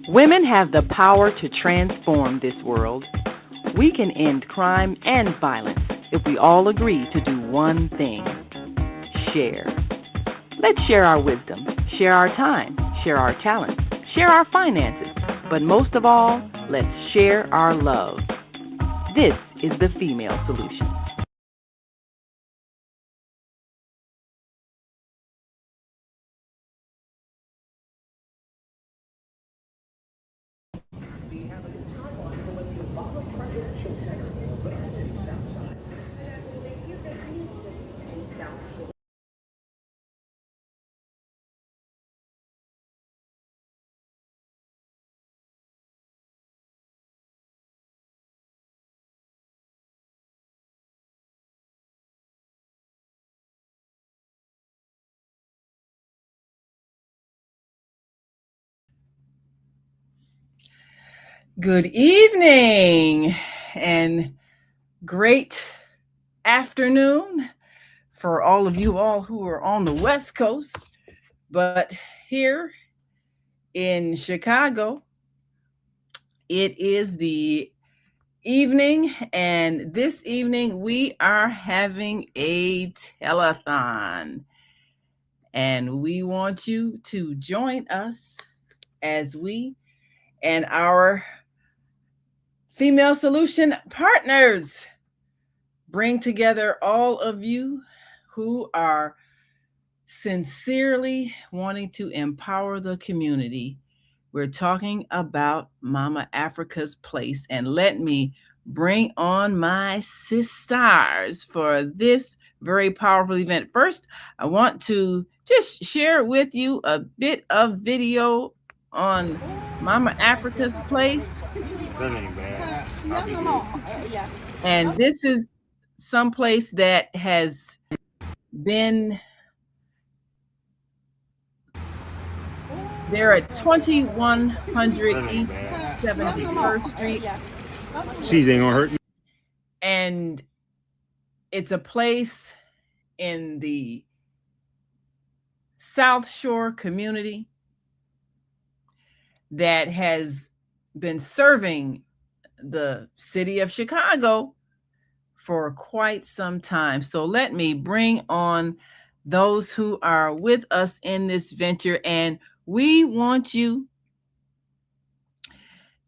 Women have the power to transform this world. We can end crime and violence if we all agree to do one thing: share. Let's share our wisdom, share our time, share our talents, share our finances, but most of all, let's share our love. This is the Female Solution. Good evening and great afternoon for all of you all who are on the West Coast. But here in Chicago, it is the evening, and this evening we are having a telethon. And we want you to join us as we and our Female Solution partners bring together all of you who are sincerely wanting to empower the community. We're talking about Mama Africa's Place, and let me bring on my sisters for this very powerful event. First, I want to just share with you a bit of video on Mama Africa's Place. And this is someplace that has been there at 2100 East 71st Street. Cheese ain't gonna hurt you. And it's a place in the South Shore community that has been serving the city of Chicago for quite some time. So let me bring on those who are with us in this venture, and we want you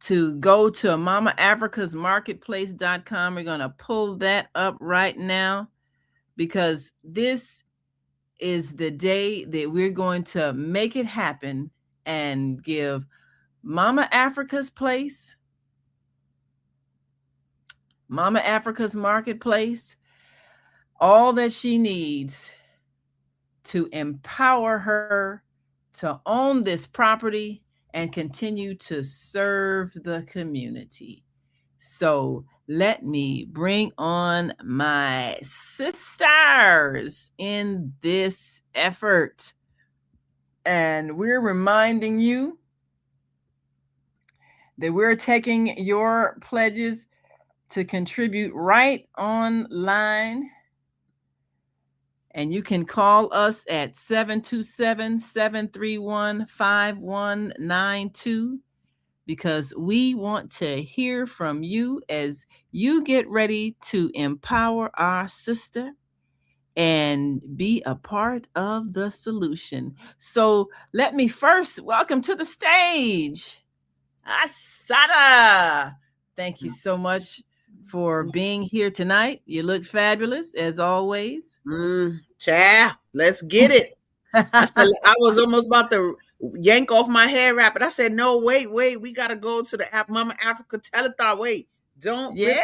to go to mamaafricasmarketplace.com. We're going to pull that up right now because this is the day that we're going to make it happen and give Mama Africa's Place, Mama Africa's Marketplace, all that she needs to empower her to own this property and continue to serve the community. So let me bring on my sisters in this effort. And we're reminding you that we're taking your pledges to contribute right online. And you can call us at 727-731-5192 because we want to hear from you as you get ready to empower our sister and be a part of the solution. So let me first welcome to the stage Asada. Thank you so much for being here tonight. You look fabulous as always. Child, let's get it. I said I was almost about to yank off my hair wrap, but I said, no, wait, we gotta go to the Mama Africa Telethon. Wait, don't rip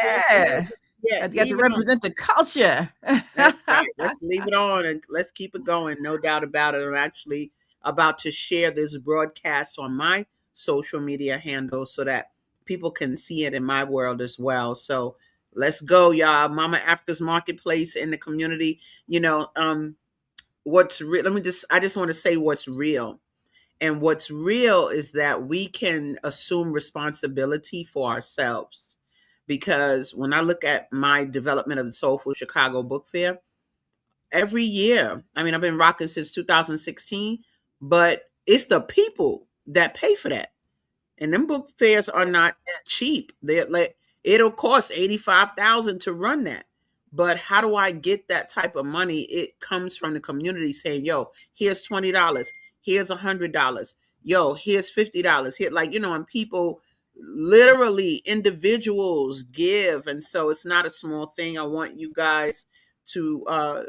Yeah. I got to represent the culture. That's right. Let's leave it on and let's keep it going. No doubt about it. I'm actually about to share this broadcast on my social media handle so that people can see it in my world as well. So let's go, y'all. Mama Africa's Marketplace in the community. You know, what's real? I just want to say what's real. And what's real is that we can assume responsibility for ourselves. Because when I look at my development of the Soulful Chicago Book Fair, every year, I mean, I've been rocking since 2016, but it's the people that pay for that. And them book fairs are not cheap. They're like, it'll cost 85,000 to run that. But how do I get that type of money? It comes from the community saying, yo, here's $20, here's $100, yo, here's $50. Here, like, and people, literally individuals, give. And so it's not a small thing. I want you guys to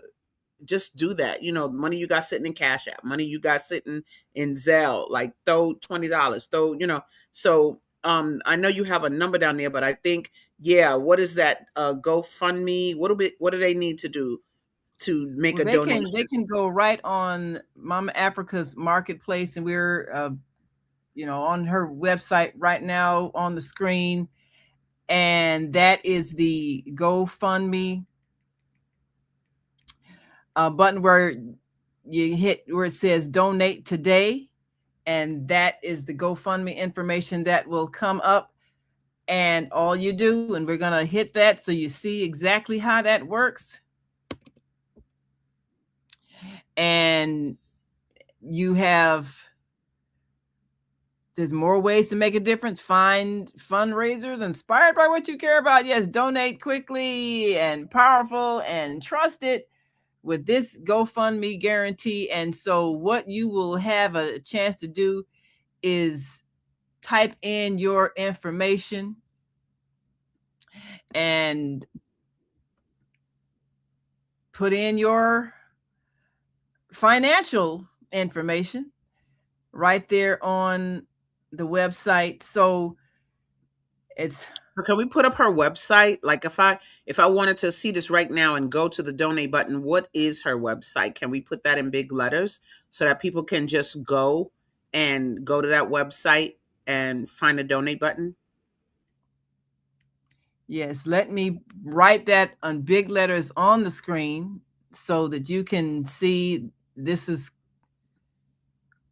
just do that. Money you got sitting in Cash App, money you got sitting in Zelle, like throw $20, So I know you have a number down there, but I think, yeah, what is that? GoFundMe. What do they need to do to make a donation? They can go right on Mama Africa's Marketplace, and we're on her website right now on the screen, and that is the GoFundMe button where you hit where it says donate today, and that is the GoFundMe information that will come up. And all you do, and we're going to hit that so you see exactly how that works. And there's more ways to make a difference. Find fundraisers inspired by what you care about. Yes, donate quickly and powerful and trusted with this GoFundMe guarantee. And so what you will have a chance to do is type in your information and put in your financial information right there on the website. So can we put up her website? Like if I wanted to see this right now and go to the donate button, what is her website? Can we put that in big letters so that people can just go to that website and find a donate button? Yes, let me write that on big letters on the screen so that you can see this is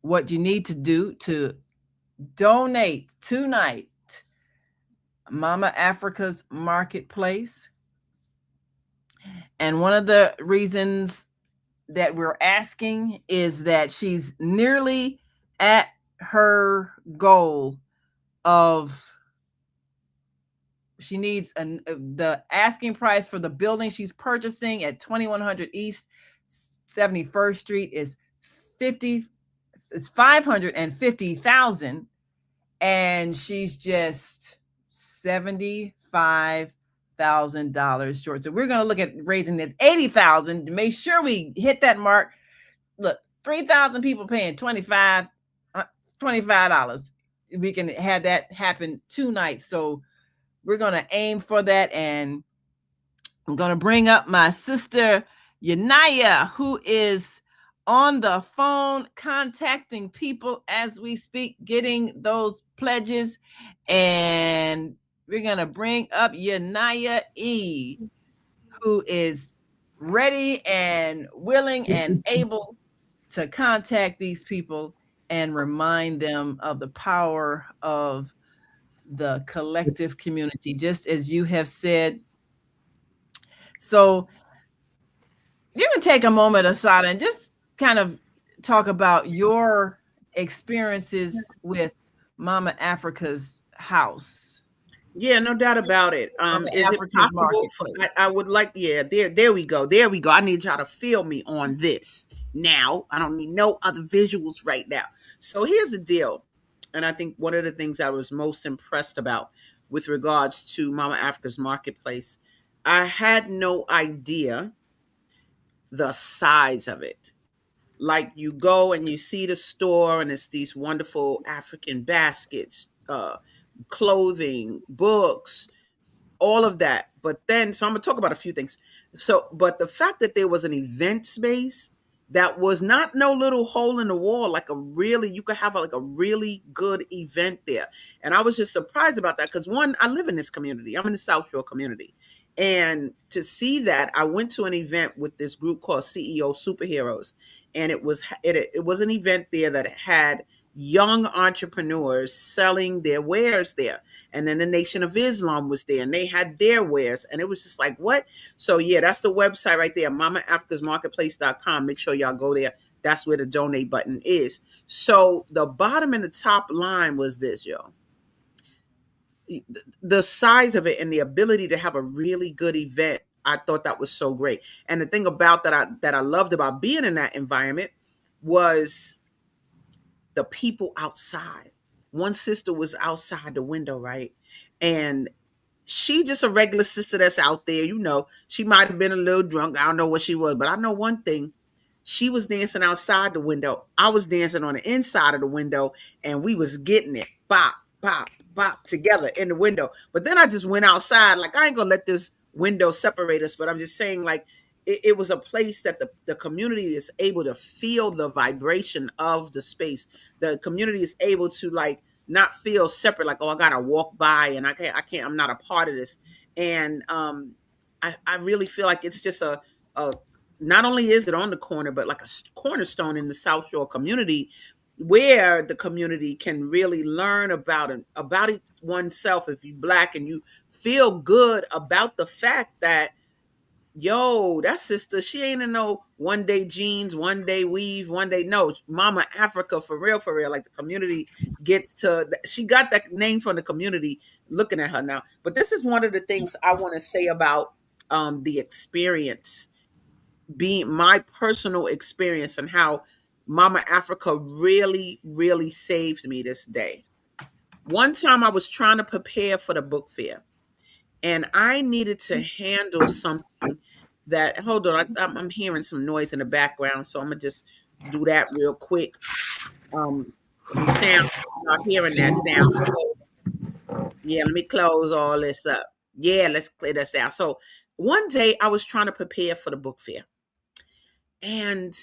what you need to do to donate tonight. Mama Africa's Marketplace. And one of the reasons that we're asking is that she's nearly at her goal of she needs the asking price for the building she's purchasing at 2100 East 71st Street is $550,000, and she's just $75,000 short. So we're going to look at raising it $80,000 to make sure we hit that mark. Look, 3,000 people paying $25. We can have that happen 2 nights. So we're going to aim for that. And I'm going to bring up my sister, Yanaya, who is on the phone contacting people as we speak, getting those pledges. And we're going to bring up Yanaya E., who is ready and willing and able to contact these people and remind them of the power of the collective community, just as you have said. So you can take a moment, Asada, and just kind of talk about your experiences with Mama Africa's house. Yeah, no doubt about it. Is it possible? I would like, there we go. I need y'all to feel me on this now. I don't need no other visuals right now. So here's the deal. And I think one of the things I was most impressed about with regards to Mama Africa's Marketplace, I had no idea the size of it. Like you go and you see the store and it's these wonderful African baskets, clothing, books, all of that. But then, so I'm going to talk about a few things. But the fact that there was an event space that was not no little hole in the wall, you could have a really good event there. And I was just surprised about that because one, I live in this community. I'm in the South Shore community. And to see that, I went to an event with this group called CEO Superheroes. And it was an event there that had young entrepreneurs selling their wares there. And then the Nation of Islam was there and they had their wares. And it was just like, what? So yeah, that's the website right there, mamaafricasmarketplace.com. Make sure y'all go there. that's where the donate button is. So the bottom and the top line was this, yo. The size of it and the ability to have a really good event, I thought that was so great. And the thing about that I loved about being in that environment was the people outside. One sister was outside the window, right? And she just a regular sister that's out there, you know. She might have been a little drunk. I don't know what she was, but I know one thing. She was dancing outside the window. I was dancing on the inside of the window, and we was getting it. Bop, bop, bop together in the window. But then I just went outside. Like, I ain't gonna let this window separate us, but I'm just saying, like, it was a place that the community is able to feel the vibration of the space. The community is able to, like, not feel separate, like, oh, I gotta walk by and I can't, I'm not a part of this. And I really feel like it's just a not only is it on the corner, but like a cornerstone in the South Shore community, where the community can really learn about it oneself. If you Black and you feel good about the fact that, yo, that sister, she ain't in no one day jeans, one day weave, one day, no, Mama Africa, for real, for real. Like, the community gets to, she got that name from the community looking at her now. But this is one of the things I want to say about the experience, being my personal experience, and how Mama Africa really, really saved me this day. One time I was trying to prepare for the book fair, and I needed to handle something that, hold on, I'm hearing some noise in the background, so I'm gonna just do that real quick. Some sound, I'm not hearing that sound. Yeah, let me close all this up. Yeah, let's clear this out. So one day I was trying to prepare for the book fair, and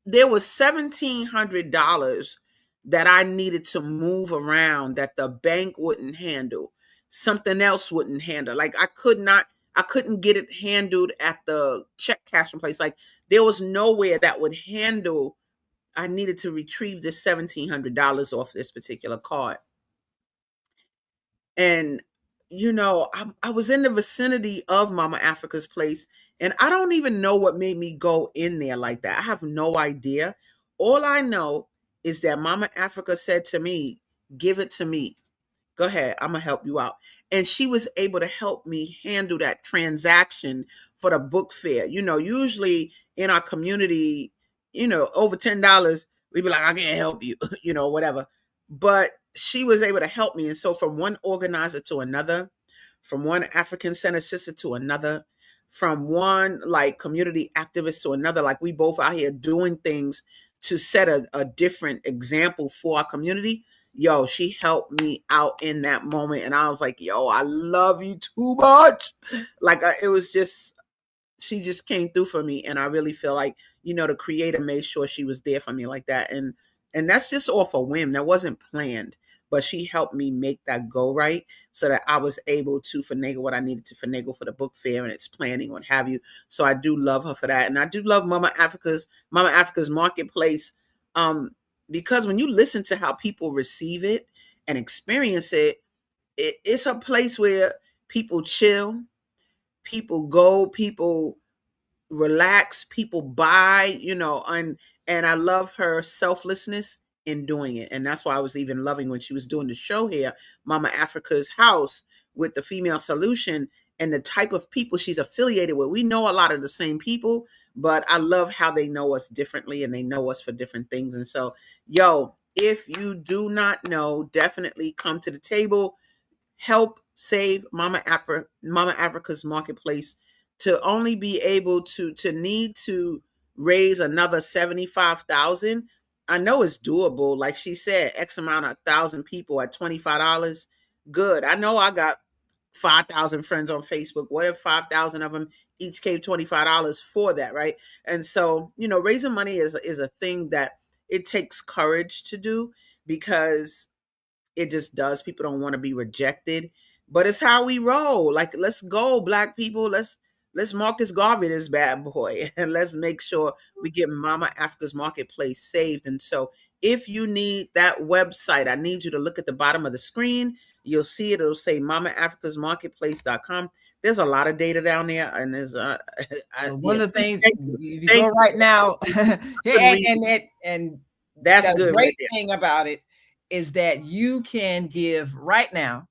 there was $1,700 that I needed to move around that the bank wouldn't handle. Something else wouldn't handle. Like, I couldn't get it handled at the check cashing place. Like, there was nowhere that would handle. I needed to retrieve this $1,700 off this particular card. And, you know, I was in the vicinity of Mama Africa's place, and I don't even know what made me go in there like that. I have no idea. All I know is that Mama Africa said to me, give it to me. Go ahead, I'm gonna help you out. And she was able to help me handle that transaction for the book fair. You know, usually in our community, you know, over $10, we'd be like, I can't help you, you know, whatever. But she was able to help me. And so, from one organizer to another, from one African Center sister to another, from one like community activist to another, like, we both out here doing things to set a different example for our community. Yo, she helped me out in that moment. And I was like, yo, I love you too much. Like, it was just, she just came through for me. And I really feel like, you know, the creator made sure she was there for me like that. And that's just off a whim. That wasn't planned. But she helped me make that go right, so that I was able to finagle what I needed to finagle for the book fair and its planning, what have you. So I do love her for that. And I do love Mama Africa's Marketplace. Because when you listen to how people receive it and experience it, it's a place where people chill, people go, people relax, people buy, you know, and I love her selflessness in doing it. And that's why I was even loving when she was doing the show here, Mama Africa's House, with the Female Solution, and the type of people she's affiliated with. We know a lot of the same people, but I love how they know us differently, and they know us for different things. And so, yo, if you do not know, definitely come to the table, help save Mama Africa's Marketplace, to only be able to need to raise another 75,000. I know it's doable. Like she said, X amount of thousand people at $25. Good. I know I got 5,000 friends on Facebook. What if 5,000 of them each gave $25 for that, right? And so, you know, raising money is a thing that it takes courage to do, because it just does. People don't want to be rejected, but it's how we roll. Like, let's go, Black people. Let's Marcus Garvey this bad boy, and let's make sure we get Mama Africa's Marketplace saved. And so, if you need that website, I need you to look at the bottom of the screen. You'll see it. It'll say mamaafricasmarketplace.com. there's a lot of data down there, and there's one of the things, thank you. if you Thank go you. right now, Good and That's the good right great there. thing about it is that you can give right now.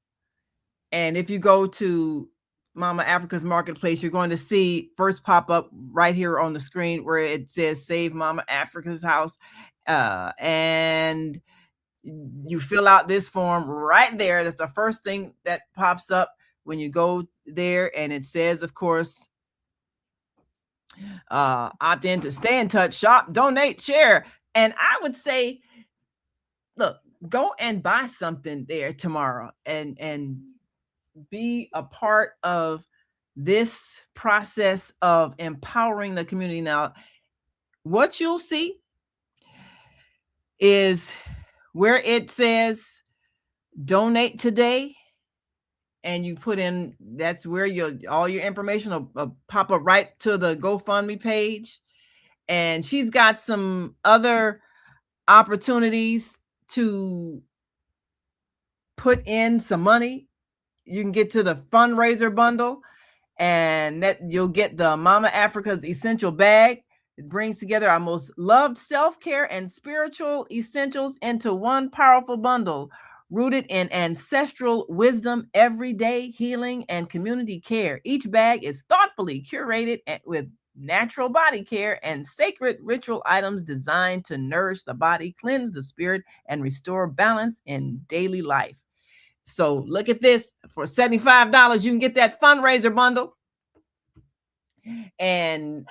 And if you go to Mama Africa's Marketplace, you're going to see first pop up right here on the screen where it says Save Mama Africa's House. And you fill out this form right there. That's the first thing that pops up when you go there. And it says, of course, opt in to stay in touch, shop, donate, share. And I would say, look, go and buy something there tomorrow and be a part of this process of empowering the community. Now, what you'll see is where it says donate today, and you put in, that's where all your information will pop up right to the GoFundMe page. And she's got some other opportunities to put in some money. You can get to the fundraiser bundle, and that you'll get the Mama Africa's Essential Bag. It brings together our most loved self-care and spiritual essentials into one powerful bundle, rooted in ancestral wisdom, everyday healing, and community care. Each bag is thoughtfully curated with natural body care and sacred ritual items designed to nourish the body, cleanse the spirit, and restore balance in daily life. So look at this. For $75, you can get that fundraiser bundle and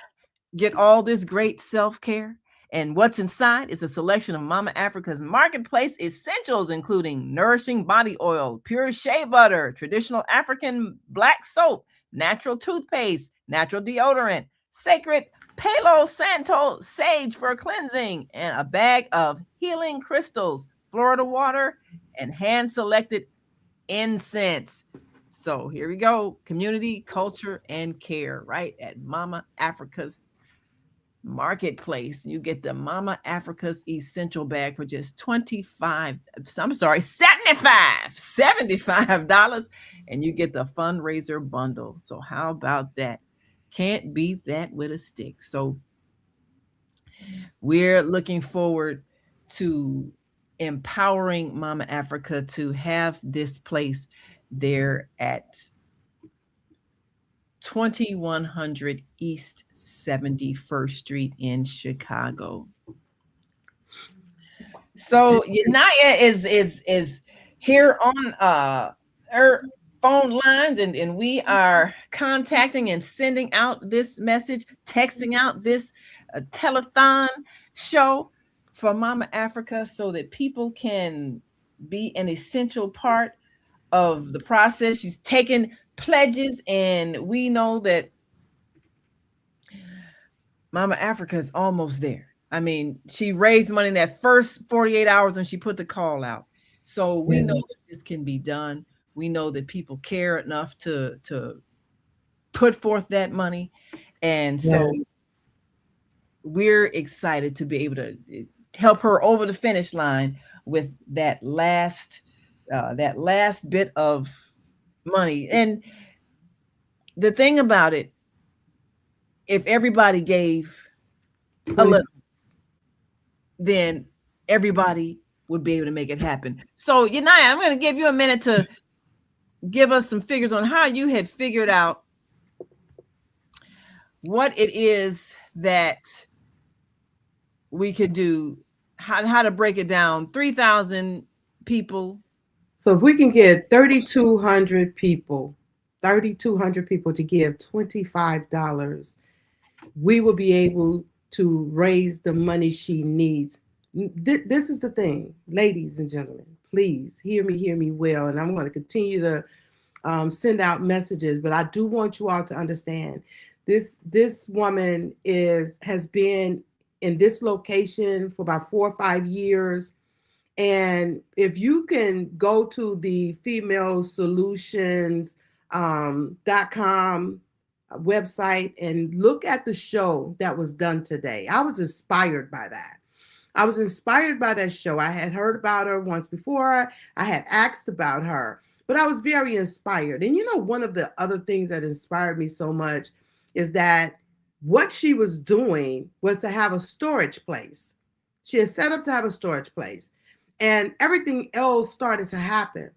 get all this great self-care. And what's inside is a selection of Mama Africa's Marketplace essentials, including nourishing body oil, pure shea butter, traditional African black soap, natural toothpaste, natural deodorant, sacred Palo Santo sage for cleansing, and a bag of healing crystals, Florida water, and hand-selected incense. So here we go. Community, culture, and care, right at Mama Africa's Marketplace. You get the Mama Africa's Essential Bag for just $75, and you get the fundraiser bundle. So how about that? Can't beat that with a stick. So we're looking forward to empowering Mama Africa to have this place there at 2100 East 71st Street in Chicago. So Yanaya is here on her phone lines, and we are contacting and sending out this message, texting out this telethon show for Mama Africa so that people can be an essential part of the process. She's taken pledges, and we know that Mama Africa is almost there. I mean, she raised money in that first 48 hours when she put the call out. So we know that this can be done. We know that people care enough to put forth that money. And so we're excited to be able to help her over the finish line with that last bit of money. And the thing about it, if everybody gave a little, then everybody would be able to make it happen. So, Yanaya, I'm going to give you a minute to give us some figures on how you had figured out what it is that we could do, how to break it down. 3,000 people. So if we can get 3,200 people to give $25, we will be able to raise the money she needs. This is the thing, ladies and gentlemen, please hear me well. And I'm going to continue to send out messages, but I do want you all to understand this woman has been in this location for about 4 or 5 years. And if you can go to the femalesolutions.com website and look at the show that was done today, I was inspired by that. I was inspired by that show. I had heard about her once before. I had asked about her, but I was very inspired. And one of the other things that inspired me so much is that what she was doing was to have a storage place. She had set up to have a storage place, and everything else started to happen.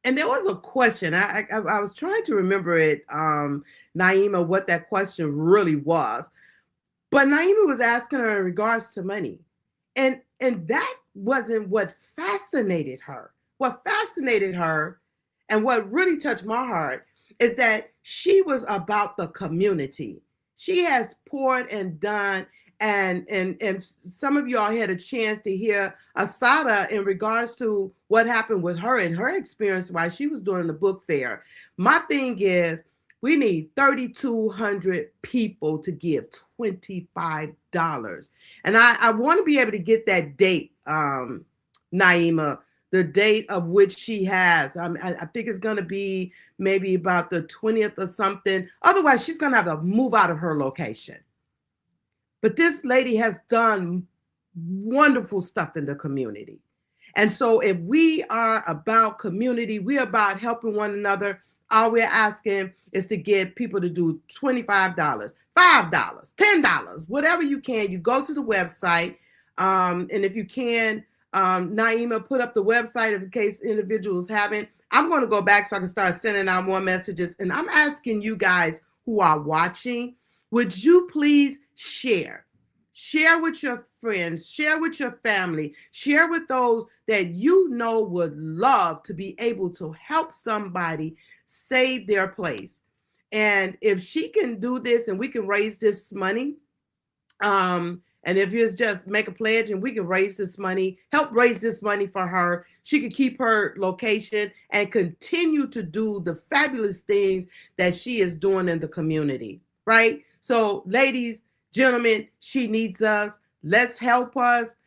And there was a question. I was trying to remember it, Naima, what that question really was. But Naima was asking her in regards to money. And that wasn't what fascinated her. What fascinated her and what really touched my heart is that she was about the community. She has poured and done, and some of y'all had a chance to hear Asada in regards to what happened with her and her experience while she was doing the book fair. My thing is, we need 3,200 people to give $25. And I want to be able to get that date, Naima, the date of which she has. I think it's going to be maybe about the 20th or something. Otherwise, she's going to have to move out of her location. But this lady has done wonderful stuff in the community. And so if we are about community, we're about helping one another. All we're asking is to get people to do $25, $5, $10, whatever you can. You go to the website. And if you can, Naima, put up the website in case individuals haven't. I'm going to go back so I can start sending out more messages. And I'm asking you guys who are watching, would you please share? Share with your friends, share with your family, share with those that you know would love to be able to help somebody save their place. And if she can do this and we can raise this money, and if it's just make a pledge and we can raise this money, help raise this money for her, she could keep her location and continue to do the fabulous things that she is doing in the community, right? So ladies, gentlemen, she needs us. Let's help us.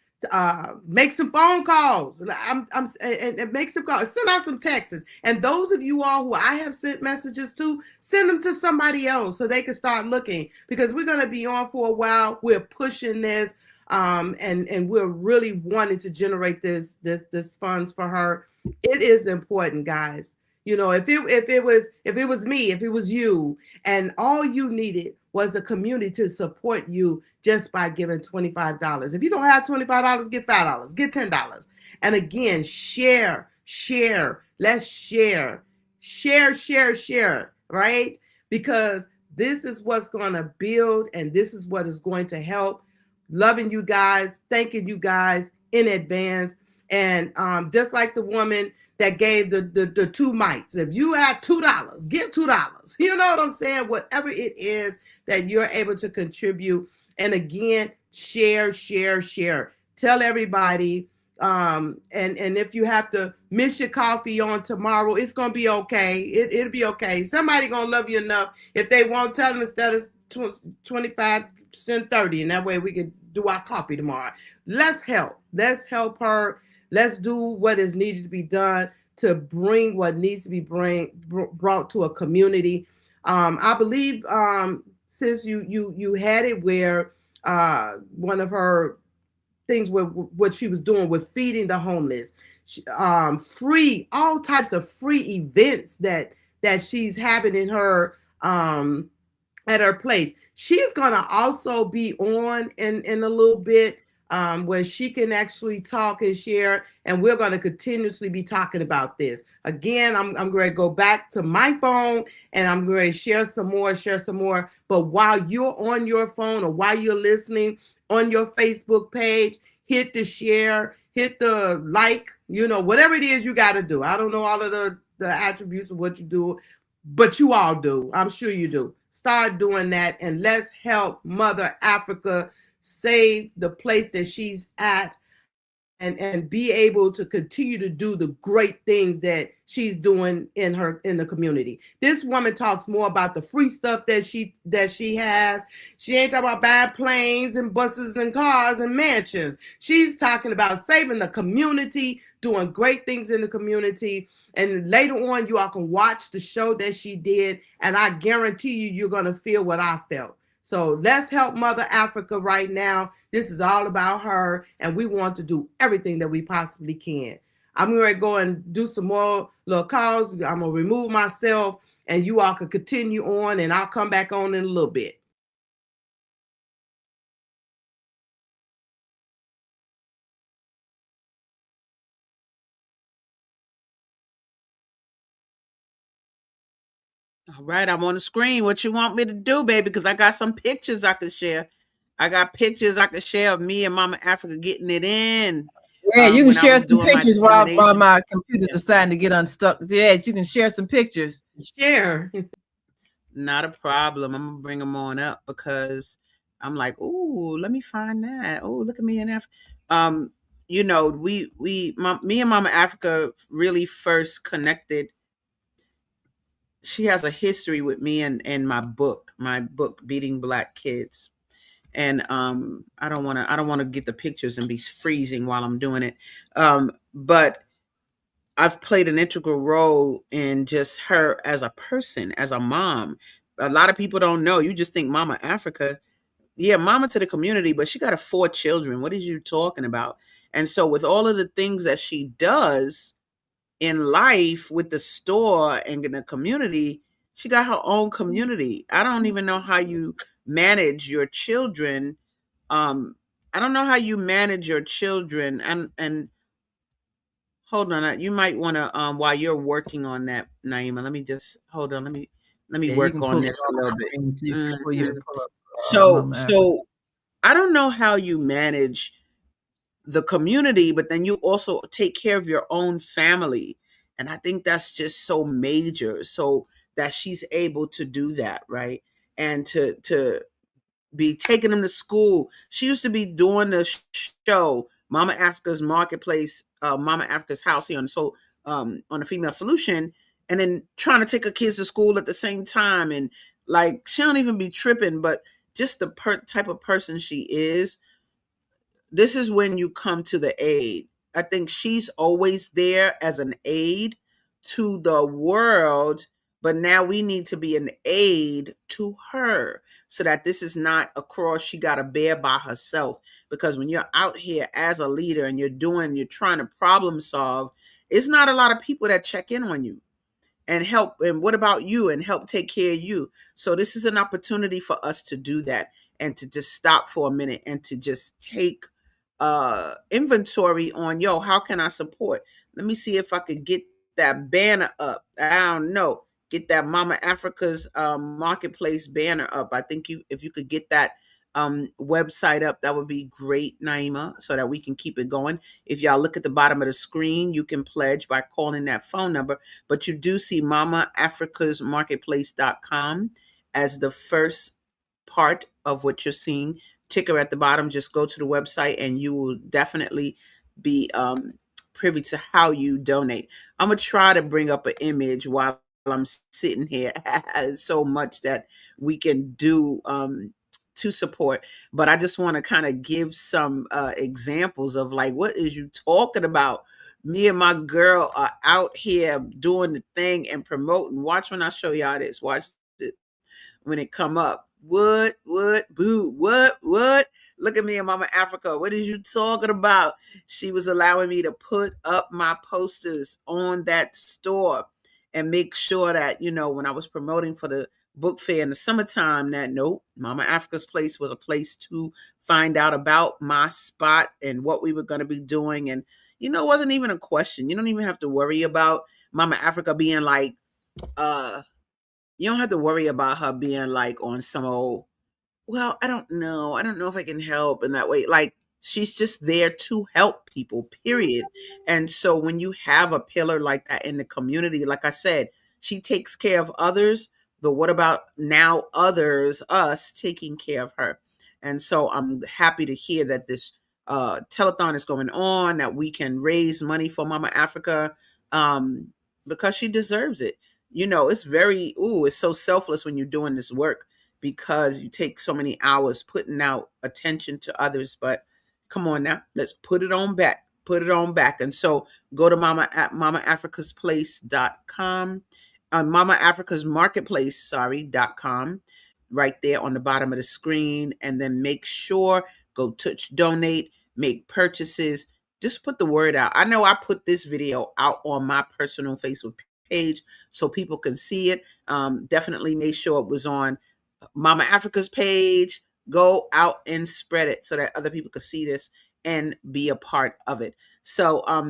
Make some phone calls and make some calls. Send out some texts. And those of you all who I have sent messages to, send them to somebody else so they can start looking, because we're going to be on for a while. We're pushing this, and we're really wanting to generate this funds for her. It is important, guys. If it was me, if it was you, and all you needed was a community to support you just by giving $25. If you don't have $25, get $5, get $10. And again, share. Let's share, right? Because this is what's going to build, and this is what is going to help. Loving you guys, thanking you guys in advance. And just like the woman that gave the two mites, if you had $2, give $2. You know what I'm saying? Whatever it is that you're able to contribute. And again, share. Tell everybody. And if you have to miss your coffee on tomorrow, it's gonna be okay. It'll be okay. Somebody gonna love you enough. If they won't, tell them instead of 25, send 30, and that way we can do our coffee tomorrow. Let's help her. Let's do what is needed to be done to bring what needs to be brought to a community. I believe, since you had it where one of her things with what she was doing with feeding the homeless, free, all types of free events that she's having in her at her place. She's gonna also be on in a little bit, where she can actually talk and share, and we're going to continuously be talking about this. Again, I'm going to go back to my phone and I'm going to share some more. But while you're on your phone or while you're listening on your Facebook page, hit the share, hit the like, whatever it is you got to do. I don't know all of the attributes of what you do, but you all do. I'm sure you do. Start doing that, and let's help Mother Africa save the place that she's at, and be able to continue to do the great things that she's doing in the community. This woman talks more about the free stuff that she has. She ain't talking about buying planes and buses and cars and mansions. She's talking about saving the community, doing great things in the community. And later on, you all can watch the show that she did, and I guarantee you're going to feel what I felt. So let's help Mother Africa right now. This is all about her, and we want to do everything that we possibly can. I'm going to go and do some more little calls. I'm going to remove myself, and you all can continue on, and I'll come back on in a little bit. All right, I'm on the screen. What you want me to do, baby? Because I got some pictures I can share. I got pictures I can share of me and Mama Africa getting it in. Yeah, you can When I share was some doing my pictures while dissemination. my computer's deciding to get unstuck. Yes, you can share some pictures. Share. Not a problem. I'm gonna bring them on up because I'm like, ooh, let me find that. Oh, look at me in Africa. Me and Mama Africa really first connected. She has a history with me and my book, Beating Black Kids. And I don't wanna get the pictures and be freezing while I'm doing it. But I've played an integral role in just her as a person, as a mom. A lot of people don't know. You just think Mama Africa, yeah, mama to the community, but she got 4 children. What is you talking about? And so with all of the things that she does in life with the store and in the community, she got her own community. I don't even know how you manage your children. I don't know how you manage your children and hold on, you might want to while you're working on that, Naima. Let me just hold on. Let me Yeah, you work can on pull it this a off little the bit. screen so you can Mhm. pull up So Mama Africa. so I don't know how you manage the community, but then you also take care of your own family. And I think that's just so major. So that she's able to do that, right? And to be taking them to school. She used to be doing the show, Mama Africa's Marketplace, Mama Africa's House here on the Female Solution, and then trying to take her kids to school at the same time. And like she don't even be tripping, but just the type of person she is, this is when you come to the aid. I think she's always there as an aid to the world, but now we need to be an aid to her so that this is not a cross she got to bear by herself. Because when you're out here as a leader and you're trying to problem solve, it's not a lot of people that check in on you and help. And what about you? And help take care of you. So this is an opportunity for us to do that and to just stop for a minute and to just take inventory on, yo, how can I support? Let me see if I could get that banner up. I don't know. Get that Mama Africa's marketplace banner up. I think if you could get that website up, that would be great, Naima, so that we can keep it going. If y'all look at the bottom of the screen, you can pledge by calling that phone number. But you do see Mama Africa's marketplace.com as the first part of what you're seeing. Ticker at the bottom, just go to the website and you will definitely be privy to how you donate. I'm gonna try to bring up an image while I'm sitting here. So much that we can do to support, but I just want to kind of give some examples of like, what is you talking about? Me and my girl are out here doing the thing and promoting. Watch when I show y'all this. Watch it when it come up. Boo, what? Look at me and Mama Africa. What is you talking about? She was allowing me to put up my posters on that store and make sure that, when I was promoting for the book fair in the summertime, that nope, Mama Africa's place was a place to find out about my spot and what we were going to be doing. And, it wasn't even a question. You don't even have to worry about Mama Africa being like, you don't have to worry about her being like on some old, well, I don't know. I don't know if I can help in that way. Like, she's just there to help people, period. And so when you have a pillar like that in the community, like I said, she takes care of others, but what about now others, us taking care of her? And so I'm happy to hear that this telethon is going on, that we can raise money for Mama Africa, because she deserves it. It's so selfless when you're doing this work because you take so many hours putting out attention to others. But come on now, let's put it on back. Put it on back. And so go to mamaafricasplace.com, Mama Africa's Marketplace, .com, right there on the bottom of the screen. And then make sure, go touch donate, make purchases, just put the word out. I know I put this video out on my personal Facebook page so people can see it. Definitely made sure it was on Mama Africa's page. Go out and spread it so that other people could see this and be a part of it. So I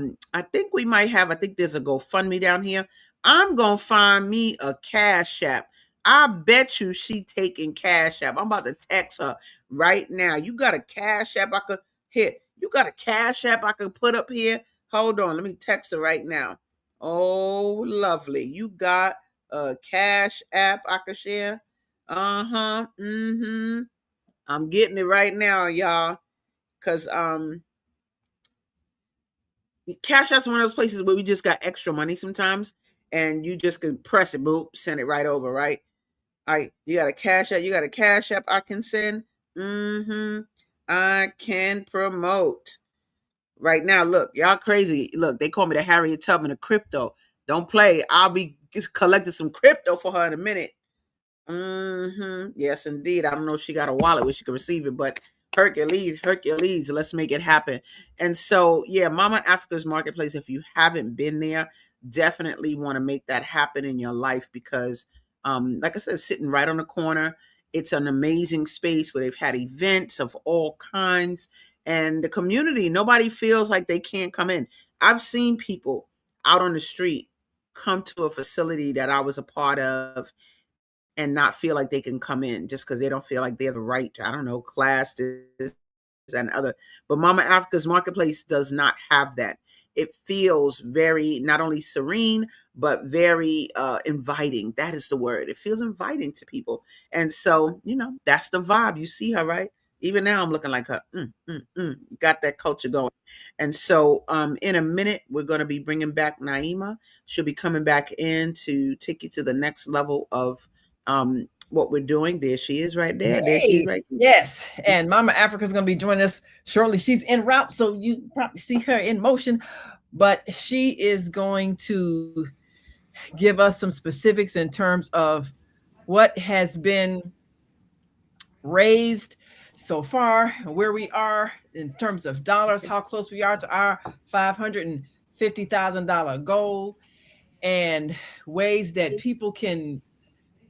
think I think there's a GoFundMe down here. I'm gonna find me a Cash App. I bet you she taking Cash App. I'm about to text her right now. You got a Cash App I could hit? You got a Cash App I could put up here? Hold on, let me text her right now. Oh, lovely. You got a Cash App I could share? Uh-huh. Mm-hmm. I'm getting it right now, y'all. Cause Cash App's one of those places where we just got extra money sometimes, and you just could press it, boop, send it right over, right? All right, you got a Cash App. You got a Cash App I can send. Mm-hmm. I can promote right now. Look, y'all crazy. Look, they call me the Harriet Tubman of crypto. Don't play. I'll be just collecting some crypto for her in a minute. Yes, indeed. I don't know if she got a wallet where she can receive it, but Hercules, let's make it happen. And so, yeah, Mama Africa's Marketplace, if you haven't been there, definitely want to make that happen in your life because, like I said, sitting right on the corner, it's an amazing space where they've had events of all kinds. And the community, nobody feels like they can't come in. I've seen people out on the street come to a facility that I was a part of and not feel like they can come in just because they don't feel like they have the right, I don't know, class, this and other. But Mama Africa's Marketplace does not have that. It feels very, not only serene, but very inviting. That is the word. It feels inviting to people. And so, that's the vibe. You see her, right? Even now I'm looking like her. Got that culture going. And so in a minute, we're going to be bringing back Naima. She'll be coming back in to take you to the next level of what we're doing. There she is right there. There she is right there. Yes. And Mama Africa is going to be joining us shortly. She's en route, so you probably see her in motion, but she is going to give us some specifics in terms of what has been raised so far, where we are in terms of dollars, how close we are to our $550,000 goal, and ways that people can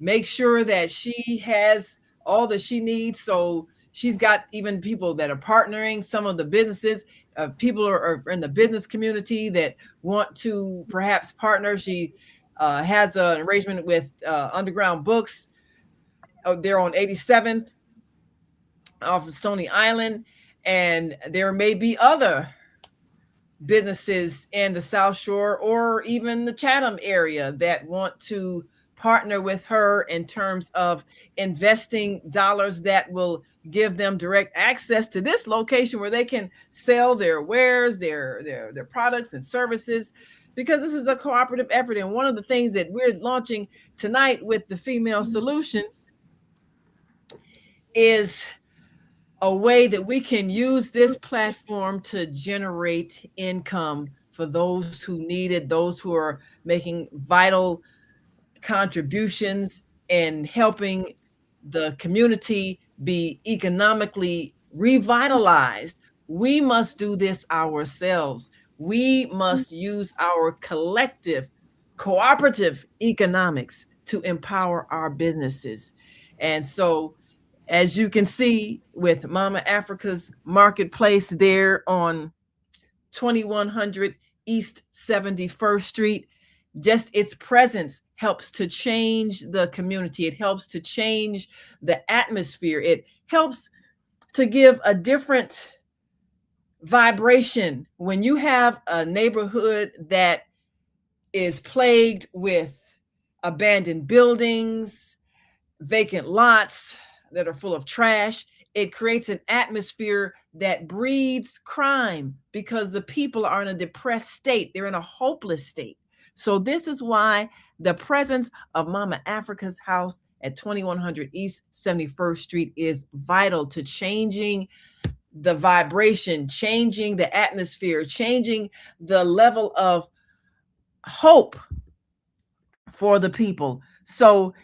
make sure that she has all that she needs. So she's got even people that are partnering, some of the businesses, people are in the business community that want to perhaps partner. She has an arrangement with Underground Books. They're on 87th off of Stony Island. And there may be other businesses in the South Shore or even the Chatham area that want to partner with her in terms of investing dollars that will give them direct access to this location where they can sell their wares, their products and services, because this is a cooperative effort. And one of the things that we're launching tonight with the Female Solution is a way that we can use this platform to generate income for those who need it, those who are making vital contributions and helping the community be economically revitalized. We must do this ourselves. We must use our collective cooperative economics to empower our businesses. And so, as you can see with Mama Africa's Marketplace there on 2100 East 71st Street, just its presence helps to change the community. It helps to change the atmosphere. It helps to give a different vibration when you have a neighborhood that is plagued with abandoned buildings, vacant lots that are full of trash. It creates an atmosphere that breeds crime because the people are in a depressed state. They're in a hopeless state. So this is why the presence of Mama Africa's house at 2100 East 71st Street is vital to changing the vibration, changing the atmosphere, changing the level of hope for the people. So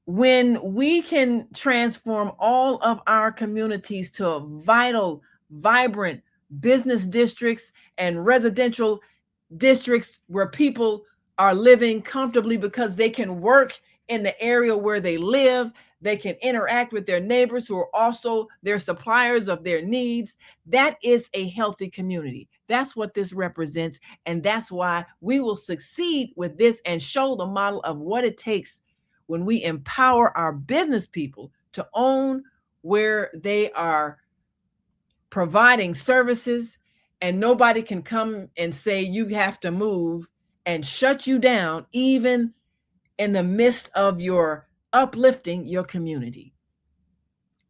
when we can transform all of our communities to a vital, vibrant, business districts and residential districts where people are living comfortably because they can work in the area where they live. They can interact with their neighbors who are also their suppliers of their needs. That is a healthy community. That's what this represents. And that's why we will succeed with this and show the model of what it takes when we empower our business people to own where they are providing services, and nobody can come and say you have to move and shut you down, even in the midst of your uplifting your community.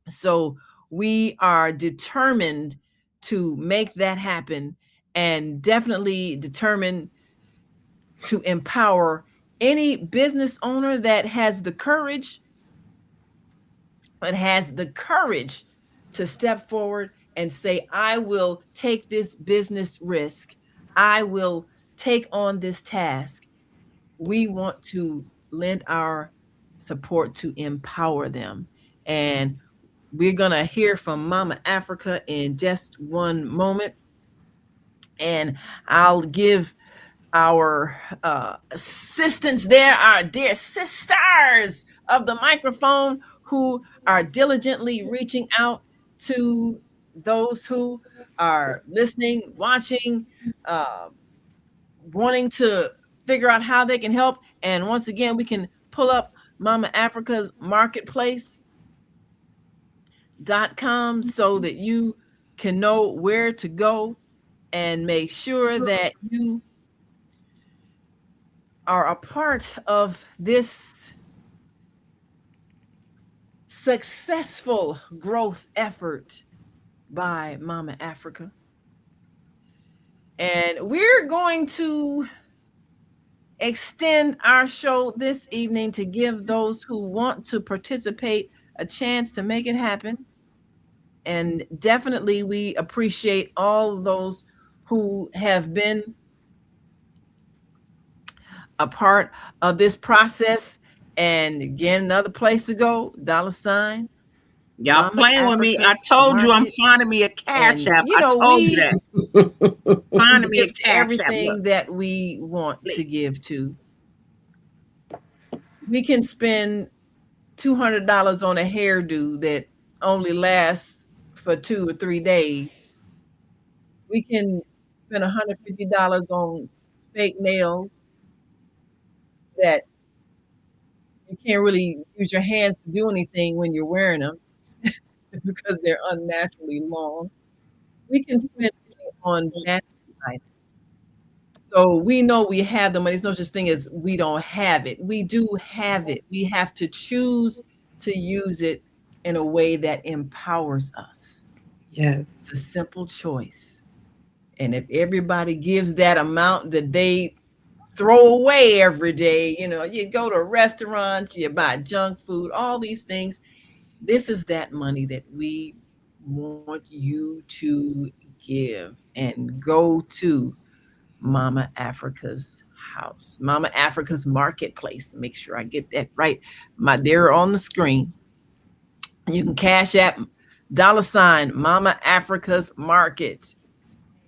So we are determined to make that happen, and definitely determined to empower any business owner that has the courage to step forward and say, I will take this business risk. I will take on this task. We want to lend our support to empower them. And we're going to hear from Mama Africa in just one moment. And I'll give our assistants there, our dear sisters of the microphone, who are diligently reaching out to those who are listening, watching, wanting to figure out how they can help. And once again, we can pull up Mama Africa's marketplace.com so that you can know where to go and make sure that you are a part of this successful growth effort by Mama Africa. And we're going to extend our show this evening to give those who want to participate a chance to make it happen. And definitely we appreciate all those who have been a part of this process. And again, another place to go, $. Y'all Mama playing with me. I Africa's told you I'm Market. finding me a cash And, app. you I know, told you we that. Finding me a give to cash app. everything Look, that we want to please. give to. We can spend $200 on a hairdo that only lasts for 2 or 3 days. We can spend $150 on fake nails that you can't really use your hands to do anything when you're wearing them because they're unnaturally long. We can spend money on vanity items. So we know we have the money. There's no such thing as we don't have it. We do have it. We have to choose to use it in a way that empowers us. Yes. It's a simple choice. And if everybody gives that amount that they throw away every day, you know, you go to restaurants, you buy junk food, all these things. This is that money that we want you to give and go to Mama Africa's house, Mama Africa's marketplace. Make sure I get that right. They're on the screen. You can cash app $ Mama Africa's Market.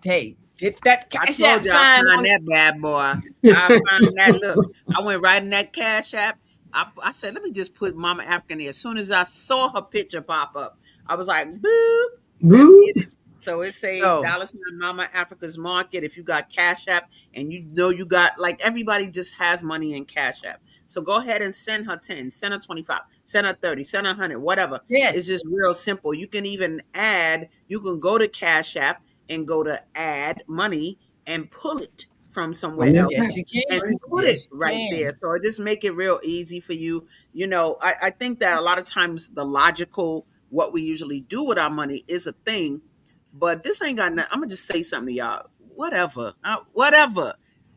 Hey, get that I cash told app you I sign find on. that bad boy. I find that. Look, I went right in that cash app. I said, let me just put Mama African there. As soon as I saw her picture pop up, I was like, boop, let's Woo. get it. So it say So $ Mama Africa's Market. If you got Cash App and you know you got, like, everybody just has money in Cash App. So go ahead and send her 10, send her 25, send her 30, send her 100, whatever. yes, It's just real simple. You can even add, you can go to Cash App and go to add money and pull it from somewhere From the else yes, tap. you can. and Right. put it Yes, you right can. there. So it just make it real easy for you. You know, I think that a lot of times the logical, what we usually do with our money is a thing, but this ain't got nothing. I'm gonna just say something to y'all. Whatever, whatever.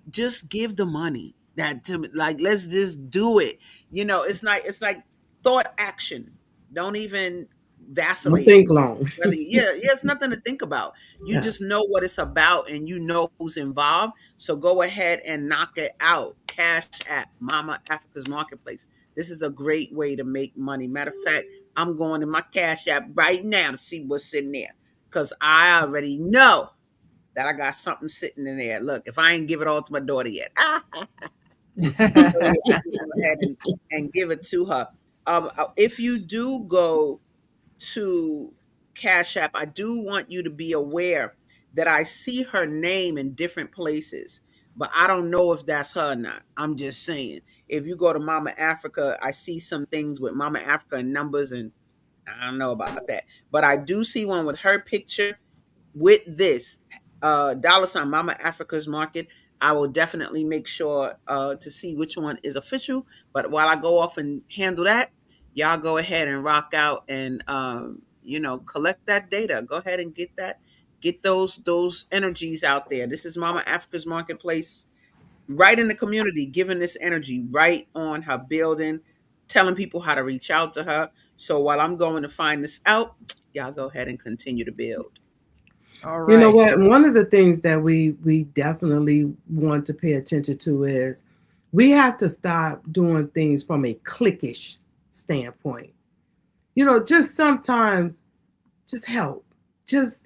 Just give the money. That to me, like, let's just do it. You know, it's like thought action. Don't even Don't vacillate. think long. Whether yeah, it's nothing to think about. You Yeah. just know what it's about and you know who's involved. So go ahead and knock it out. Cash App, Mama Africa's Marketplace. This is a great way to make money. Matter of fact, I'm going to my Cash App right now to see what's in there. because I already know that I got something sitting in there. Look, if I ain't give it all to my daughter yet, so yeah, I'm gonna go ahead and give it to her. If you do go to Cash App, I do want you to be aware that I see her name in different places, but I don't know if that's her or not. I'm just saying. If you go to Mama Africa, I see some things with Mama Africa and numbers, and I don't know about that. But I do see one with her picture with this $ Mama Africa's Market. I will definitely make sure to see which one is official. But while I go off and handle that, y'all go ahead and rock out and collect that data. Go ahead and get those energies out there. This is Mama Africa's Marketplace, right in the community, giving this energy right on her building, telling people how to reach out to her. So while I'm going to find this out, y'all go ahead and continue to build. All You know right. what? One of the things that we definitely want to pay attention to is we have to stop doing things from a cliquish standpoint. Just sometimes just help. Just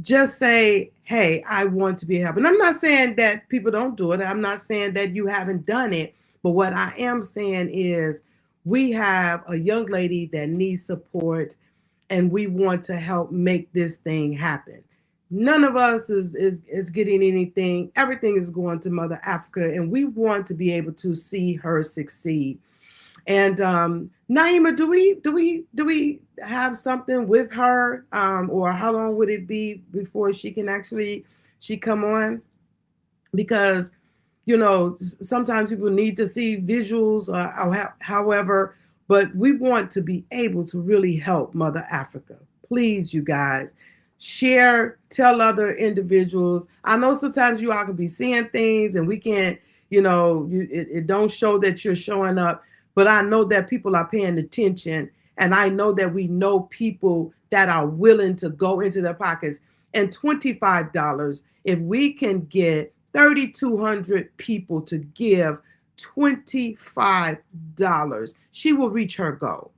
just say, "Hey, I want to be a help." And I'm not saying that people don't do it. I'm not saying that you haven't done it. But what I am saying is we have a young lady that needs support and we want to help make this thing happen. None of us is getting anything. Everything is going to Mother Africa, and we want to be able to see her succeed. And Naima, do we have something with her, or how long would it be before she can actually she come on? Because sometimes people need to see visuals, or however, but we want to be able to really help Mother Africa. Please, you guys, share, tell other individuals. I know sometimes you all can be seeing things and we can't, it don't show that you're showing up, but I know that people are paying attention, and I know that we know people that are willing to go into their pockets. And $25, if we can get 3,200 people to give $25, she will reach her goal.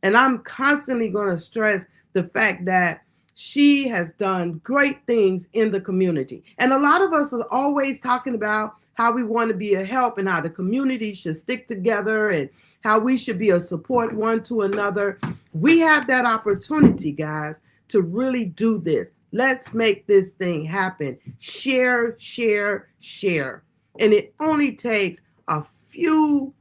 And I'm constantly going to stress the fact that she has done great things in the community. And a lot of us are always talking about how we want to be a help and how the community should stick together and how we should be a support one to another. We have that opportunity, guys, to really do this. Let's make this thing happen. Share, share, share. And it only takes a few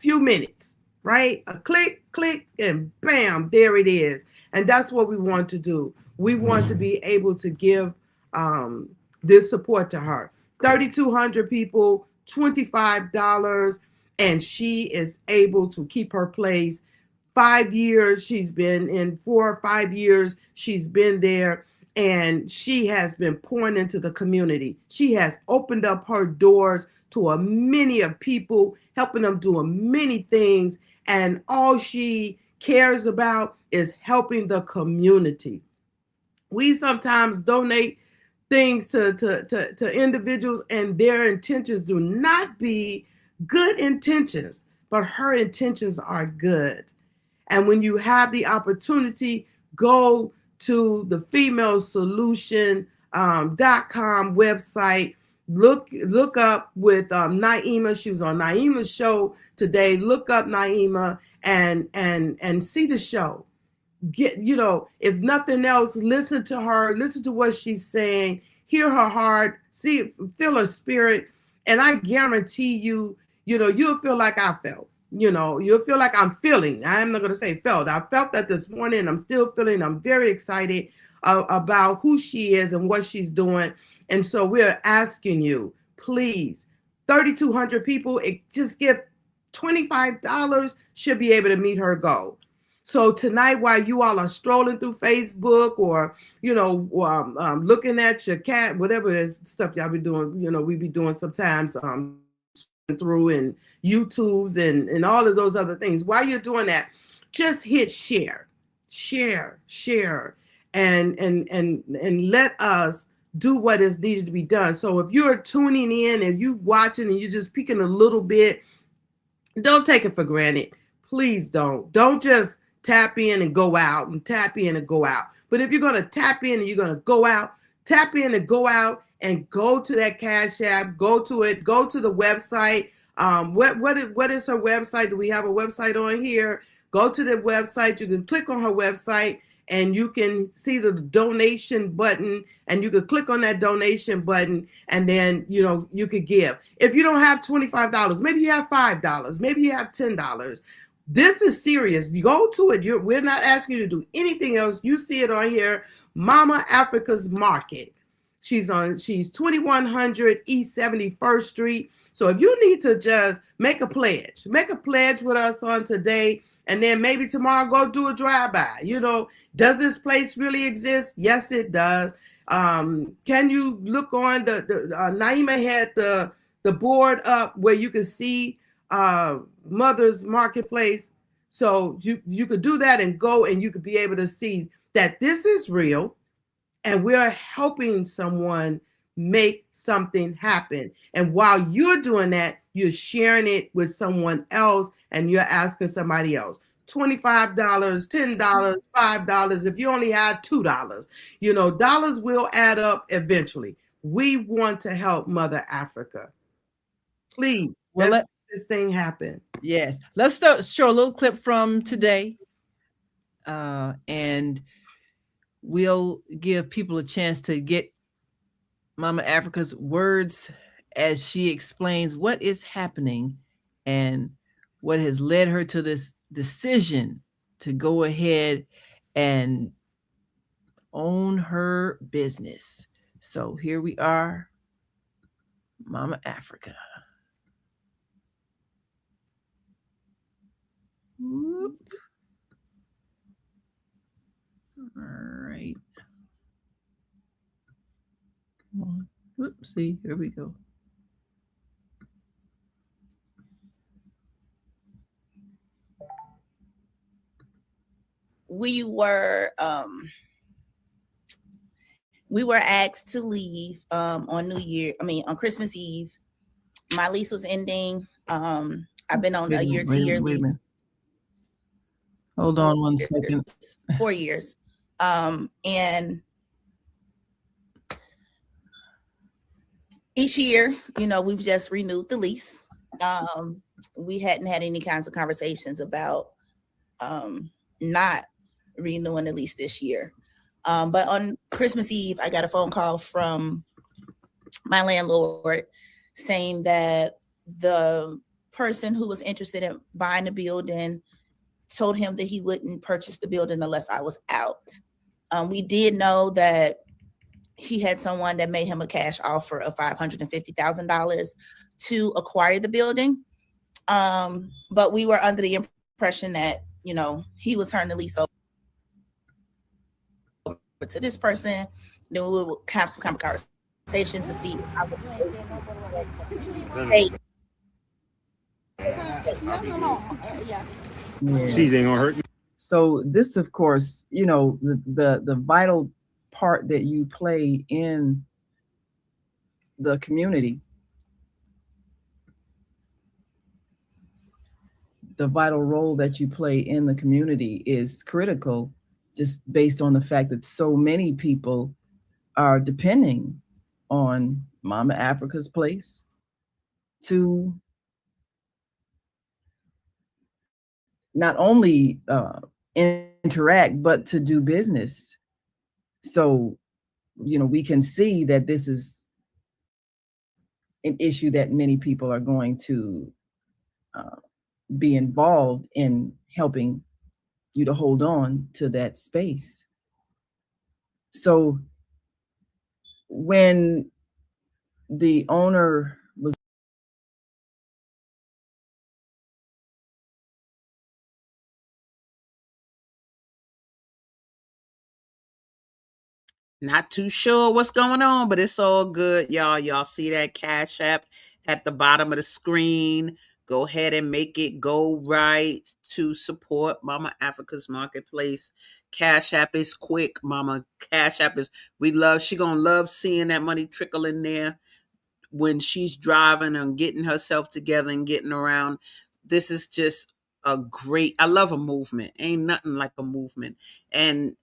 minutes, right? A click, click, and bam, there it is. And that's what we want to do. We want to be able to give this support to her. 3,200 people, $25, and she is able to keep her place. 5 years, she's been in 4 or 5 years, she's been there, and she has been pouring into the community. She has opened up her doors to a many of people, helping them do many things, and all she cares about is helping the community. We sometimes donate things to individuals, and their intentions do not be good intentions, but her intentions are good. And when you have the opportunity, go to the femalesolution.com website. Look up with Naima. She was on Naima's show today. Look up Naima and see the show. If nothing else, listen to her, listen to what she's saying, hear her heart, feel her spirit, and I guarantee you, you'll feel like I felt. You'll feel like I'm feeling. I'm not going to say felt. I felt that this morning, and I'm still feeling. I'm very excited about who she is and what she's doing. And so we're asking you, please, 3,200 people, just give $25, should be able to meet her goal. So tonight, while you all are strolling through Facebook or, looking at your cat, whatever it is, stuff y'all be doing, we be doing sometimes through and YouTubes and all of those other things. While you're doing that, just hit share, and let us do what is needed to be done. So if you're tuning in and you're watching and you're just peeking a little bit, don't take it for granted. Please don't. Don't just tap in and go out and tap in and go out. But if you're going to tap in and you're going to go out, tap in and go out and go to that Cash App, go to it, go to the website. What is her website? Do we have a website on here? Go to the website. You can click on her website and you can see the donation button, and you could click on that donation button, and then you could give. If you don't have $25, maybe you have $5, maybe you have $10. This is serious. You go to it. We're not asking you to do anything else. You see it on here, Mama Africa's Market. She's 2100 East 71st Street. So if you need to just make a pledge with us on today, and then maybe tomorrow go do a drive-by. Does this place really exist? Yes, it does. Can you look on the Naima had the board up where you can see Mother's Marketplace. So you could do that and go, and you could be able to see that this is real, and we're helping someone make something happen. And while you're doing that, you're sharing it with someone else, and you're asking somebody else. $25, $10, $5, if you only had $2. Dollars will add up eventually. We want to help Mother Africa. Please, let this thing happen. Yes. Let's show a little clip from today. And we'll give people a chance to get Mama Africa's words as she explains what is happening and what has led her to this decision to go ahead and own her business. So here we are, Mama Africa. Whoop. All right. Oopsie, here we go. We were asked to leave on Christmas Eve. My lease was ending. I've been on a year-to-year lease. Hold on 1 second. 4 years. And each year, we've just renewed the lease. We hadn't had any kinds of conversations about not renewing the lease this year. But on Christmas Eve, I got a phone call from my landlord saying that the person who was interested in buying the building told him that he wouldn't purchase the building unless I was out. We did know that he had someone that made him a cash offer of $550,000 to acquire the building. But we were under the impression that, he would turn the lease over to this person. Then we would have some kind of conversation to see how She ain't gonna hurt me. So this, of course, the vital part that you play in the community, the vital role that you play in the community is critical, just based on the fact that so many people are depending on Mama Africa's Place to not only interact, but to do business. So, we can see that this is an issue that many people are going to be involved in helping you to hold on to that space. So when the owner was not too sure what's going on, but it's all good, y'all. Y'all see that Cash App at the bottom of the screen. Go ahead and make it go right to support Mama Africa's Marketplace. Cash App is quick, Mama. Cash App is, she gonna love seeing that money trickle in there when she's driving and getting herself together and getting around. This is just I love a movement. Ain't nothing like a movement. And,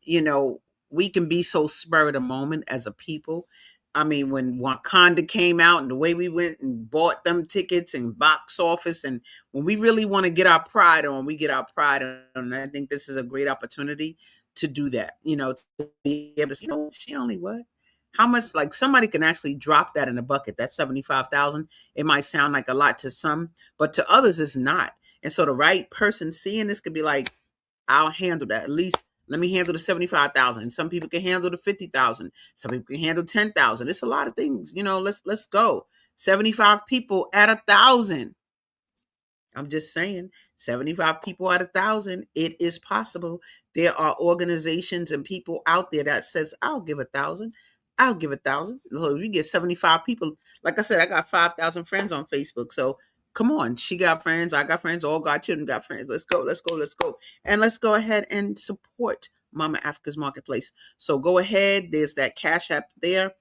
we can be so spur of the moment as a people. I mean, when Wakanda came out and the way we went and bought them tickets and box office, and when we really want to get our pride on, we get our pride on. And I think this is a great opportunity to do that. To be able to say, she only what? How much? Like somebody can actually drop that in a bucket. That's 75,000. It might sound like a lot to some, but to others, it's not. And so the right person seeing this could be like, I'll handle that. At least let me handle the 75,000. Some people can handle the 50,000. Some people can handle 10,000. It's a lot of things. Let's go. 75 people at 1,000. I'm just saying, 75 people at 1,000. It is possible. There are organizations and people out there that says, I'll give 1,000. I'll give 1,000. If you get 75 people, like I said, I got 5,000 friends on Facebook. So come on, she got friends, I got friends, all got children got friends. Let's go, let's go, let's go. And let's go ahead and support Mama Africa's Marketplace. So go ahead. There's that Cash App there.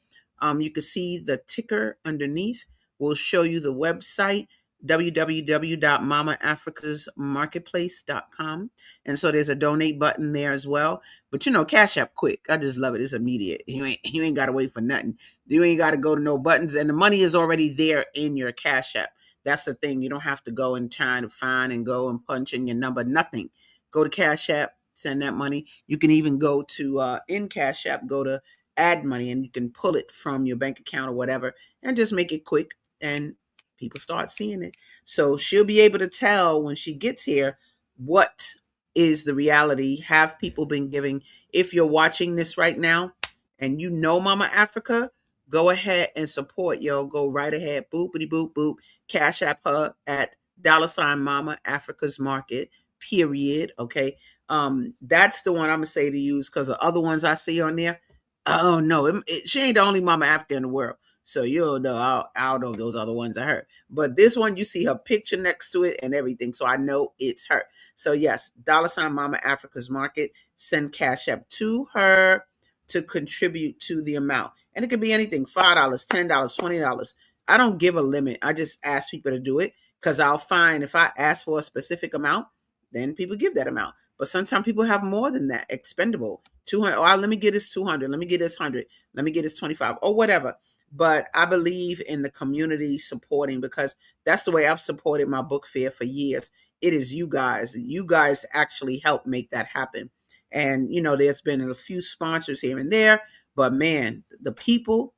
You can see the ticker underneath. We'll show you the website, www.mamaafricasmarketplace.com. And so there's a donate button there as well. But Cash App quick. I just love it. It's immediate. You ain't got to wait for nothing. You ain't got to go to no buttons, and the money is already there in your Cash App. That's the thing. You don't have to go and try to find and go and punch in your number. Nothing. Go to Cash App, send that money. You can even go to in Cash App, go to add money, and you can pull it from your bank account or whatever, and just make it quick. And people start seeing it. So she'll be able to tell when she gets here what is the reality. Have people been giving? If you're watching this right now and Mama Africa, go ahead and support, yo. Go right ahead. Boopity boop boop. Cash App her at $Mama Africa's Market, period. Okay. That's the one I'm gonna say to use, because the other ones I see on there, oh no, she ain't the only Mama Africa in the world. So you'll know out of those other ones are her. But this one, you see her picture next to it and everything. So I know it's her. So yes, $Mama Africa's Market. Send Cash App to her to contribute to the amount. And it could be anything, $5, $10, $20. I don't give a limit. I just ask people to do it, because I'll find if I ask for a specific amount, then people give that amount. But sometimes people have more than that expendable. 200. Oh, let me get this 200. Let me get this 100. Let me get this 25 or whatever. But I believe in the community supporting, because that's the way I've supported my book fair for years. It is you guys. You guys actually help make that happen. And, there's been a few sponsors here and there, but man, the people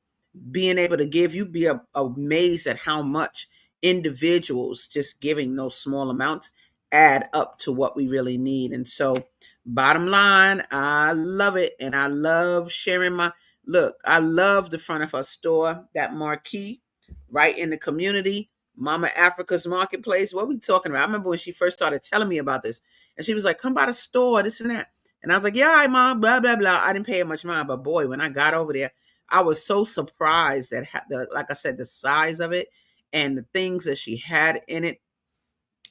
being able to give, you'd be amazed at how much individuals just giving those small amounts add up to what we really need. And so bottom line, I love it. And I love sharing look, I love the front of her store, that marquee right in the community, Mama Africa's Marketplace. What are we talking about? I remember when she first started telling me about this, and she was like, come by the store, this and that. And I was like, yeah, all right, Mom, blah, blah, blah. I didn't pay her much mind, but boy, when I got over there, I was so surprised at, like I said, the size of it and the things that she had in it.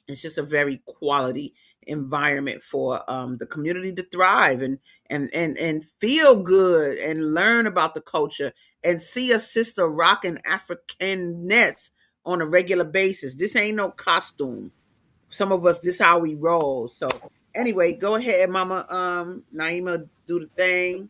It's just a very quality environment for the community to thrive and feel good and learn about the culture and see a sister rocking Africanness on a regular basis. This ain't no costume. Some of us, this how we roll. So anyway, go ahead, Mama Naima, do the thing.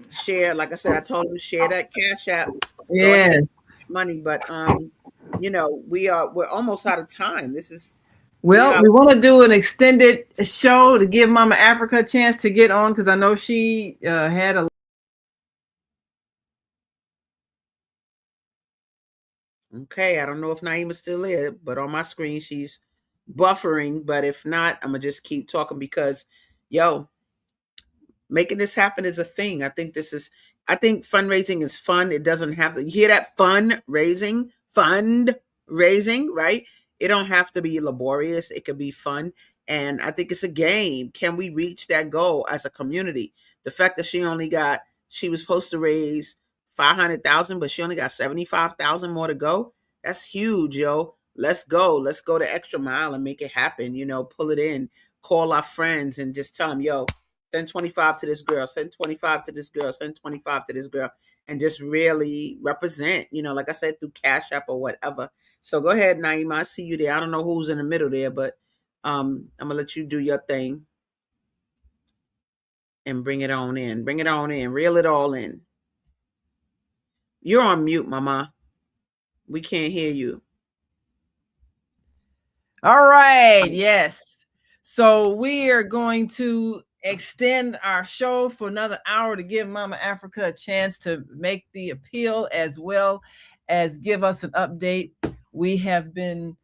Share, like I said, I told him to share that Cash App. Go ahead, Yes. money. But we're almost out of time. This is Well, we want to do an extended show to give Mama Africa a chance to get on, because I know she had a. Okay, I don't know if Naima's still there, but on my screen she's buffering. But if not, I'm gonna just keep talking, because making this happen is a thing. I think fundraising is fun. It doesn't have to, you hear that? Fund raising, right? It don't have to be laborious. It could be fun. And I think it's a game. Can we reach that goal as a community? The fact that she was supposed to raise 500,000, but she only got 75,000 more to go. That's huge, yo. Let's go. Let's go the extra mile and make it happen. Pull it in, call our friends and just tell them, yo, send 25 to this girl, send 25 to this girl, send 25 to this girl, and just really represent, like I said, through Cash App or whatever. So go ahead, Naima. I see you there. I don't know who's in the middle there, but I'm gonna let you do your thing. and bring it on in. Bring it on in. Reel it all in. You're on mute, Mama. We can't hear you. All right. Yes. So we are going to extend our show for another hour to give Mama Africa a chance to make the appeal as well as give us an update. We have been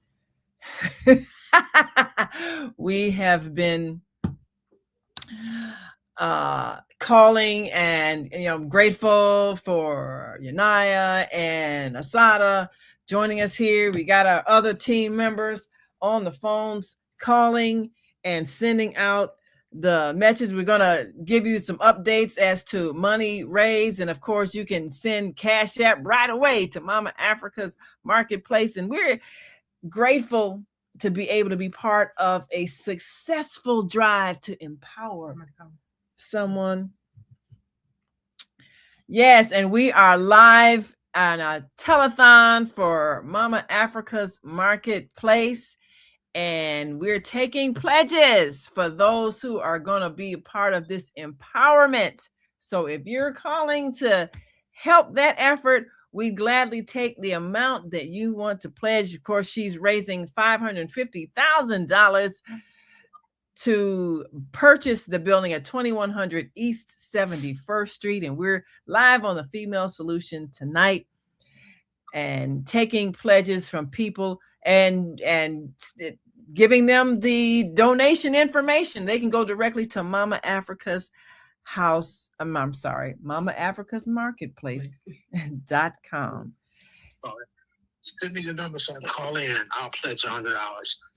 calling, and I'm grateful for Yanaya and Asada joining us here. We got our other team members on the phones calling and sending out the message. We're gonna give you some updates as to money raised, and of course you can send Cash App right away to Mama Africa's Marketplace. And we're grateful to be able to be part of a successful drive to empower someone. Yes, and we are live on a telethon for Mama Africa's Marketplace, and we're taking pledges for those who are going to be a part of this empowerment. So if you're calling to help that effort, we gladly take the amount that you want to pledge. Of course, she's raising $550,000 to purchase the building at 2100 East 71st Street. And we're live on the Female Solution tonight and taking pledges from people and giving them the donation information. They can go directly to Mama Africa's house. Mama Africa's Marketplace.com. Sorry. Send me the number so I can call in. I'll pledge $100.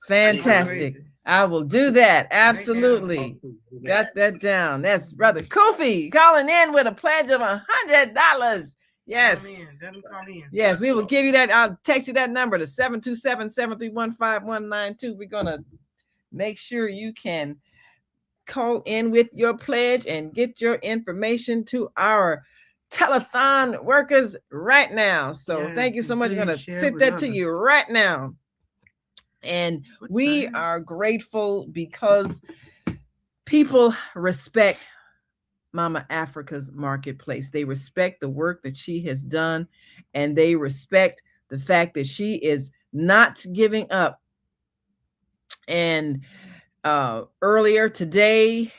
Fantastic. I will do that. Absolutely. Got that down. That's Brother Kofi calling in with a pledge of $100. Yes. Yes, we will give you that. I'll text you that number to 727-731-5192. We're going to make sure you can call in with your pledge and get your information to our telethon workers right now. So thank you so much. I'm going to send that to you right now. And we are grateful because people respect Mama Africa's Marketplace. They respect the work that she has done, and they respect the fact that she is not giving up. And earlier today,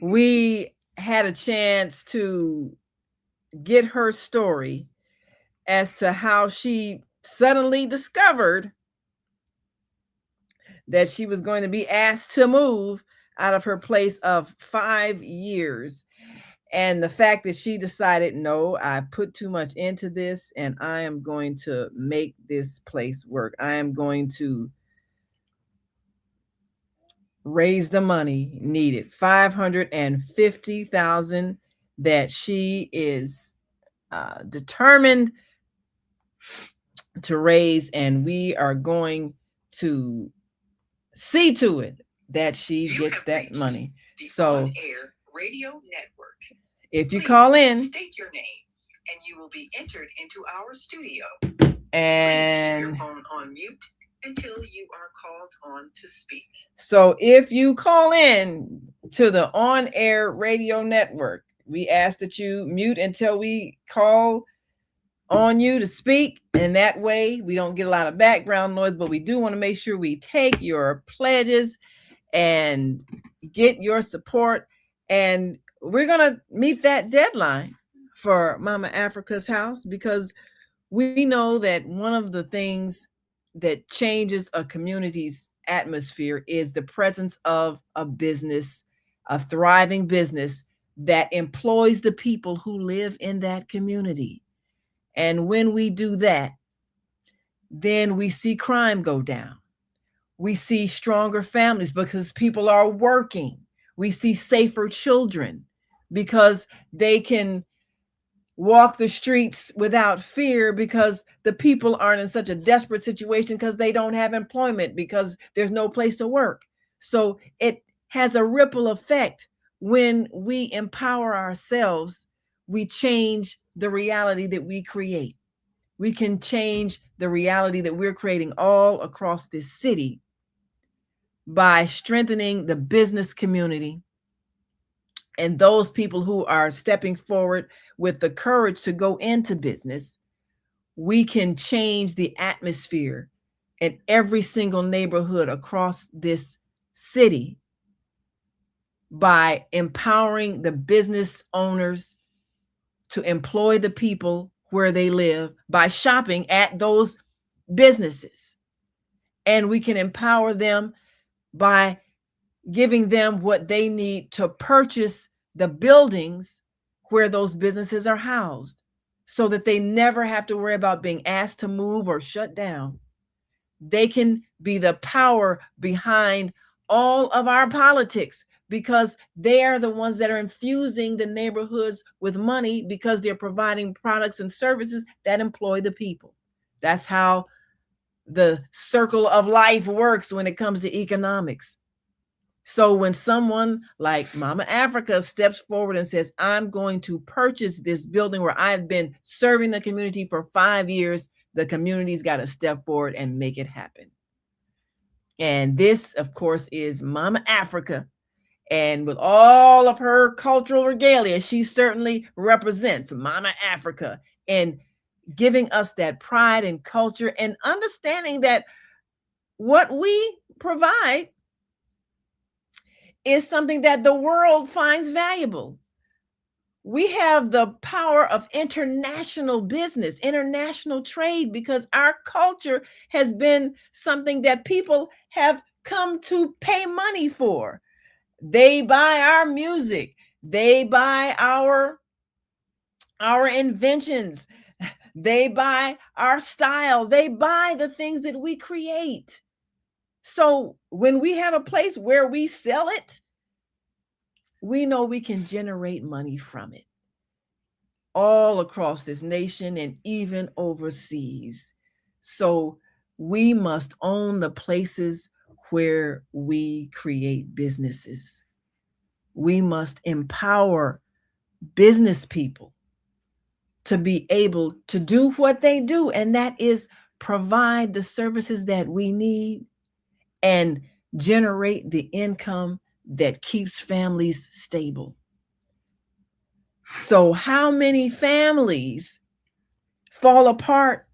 we had a chance to get her story as to how she suddenly discovered that she was going to be asked to move out of her place of 5 years. And the fact that she decided, no, I put too much into this and I am going to make this place work. I am going to raise the money needed, $550,000 that she is determined to raise, and we are going to see to it that she gets that money. So radio network. If you call in, state your name and you will be entered into our studio. And your phone on mute until you are called on to speak. So if you call in to the on-air radio network, we ask that you mute until we call on you to speak, and that way we don't get a lot of background noise, but we do want to make sure we take your pledges and get your support, and we're going to meet that deadline for Mama Africa's house, because we know that one of the things that changes a community's atmosphere is the presence of a business, a thriving business that employs the people who live in that community. And when we do that, then we see crime go down. We see stronger families because people are working. We see safer children because they can walk the streets without fear, because the people aren't in such a desperate situation because they don't have employment, because there's no place to work. So it has a ripple effect. When we empower ourselves, we change the reality that we create. We can change the reality that we're creating all across this city by strengthening the business community and those people who are stepping forward with the courage to go into business, we can change the atmosphere in every single neighborhood across this city by empowering the business owners to employ the people where they live by shopping at those businesses. And we can empower them by giving them what they need to purchase the buildings where those businesses are housed, so that they never have to worry about being asked to move or shut down. They can be the power behind all of our politics, because they are the ones that are infusing the neighborhoods with money, because they're providing products and services that employ the people. That's how the circle of life works when it comes to economics. So when someone like Mama Africa steps forward and says, I'm going to purchase this building where I've been serving the community for 5 years, the community's got to step forward and make it happen. And this, of course, is Mama Africa. And with all of her cultural regalia, she certainly represents Mama Africa in giving us that pride and culture, and understanding that what we provide is something that the world finds valuable. We have the power of international business, international trade, because our culture has been something that people have come to pay money for. They buy our music, they buy our inventions, they buy our style, they buy the things that we create. So when we have a place where we sell it, we know we can generate money from it all across this nation and even overseas. So we must own the places where we create businesses. We must empower business people to be able to do what they do, and that is provide the services that we need and generate the income that keeps families stable. So how many families fall apart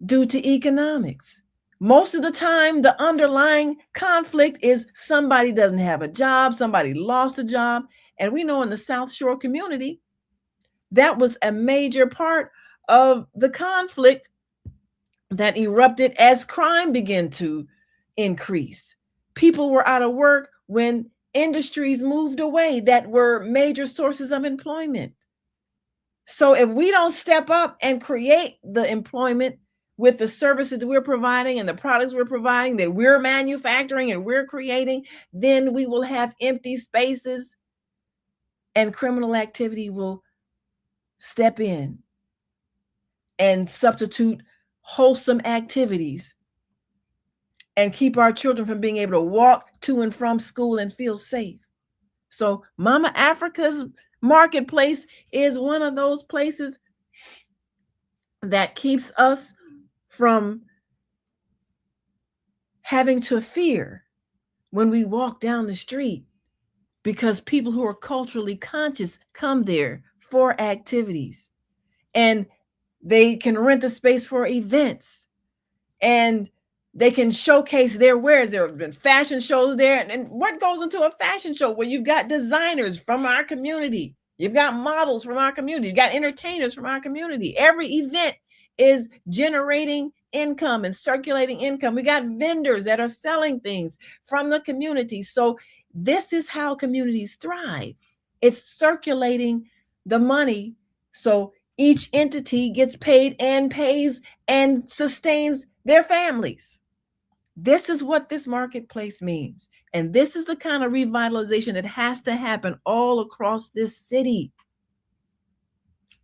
due to economics? Most of the time, the underlying conflict is somebody doesn't have a job, somebody lost a job. And we know in the South Shore community, that was a major part of the conflict that erupted as crime began to increase. People were out of work when industries moved away that were major sources of employment. So if we don't step up and create the employment with the services that we're providing and the products we're providing, that we're manufacturing and we're creating, then we will have empty spaces and criminal activity will step in and substitute wholesome activities and keep our children from being able to walk to and from school and feel safe. So Mama Africa's marketplace is one of those places that keeps us from having to fear when we walk down the street, because people who are culturally conscious come there for activities, and they can rent the space for events, and they can showcase their wares. There have been fashion shows there. And what goes into a fashion show? Well, you've got designers from our community. You've got models from our community. You've got entertainers from our community. Every event is generating income and circulating income. We got vendors that are selling things from the community. So this is how communities thrive. It's circulating the money. So each entity gets paid and pays and sustains their families. This is what this marketplace means. And this is the kind of revitalization that has to happen all across this city.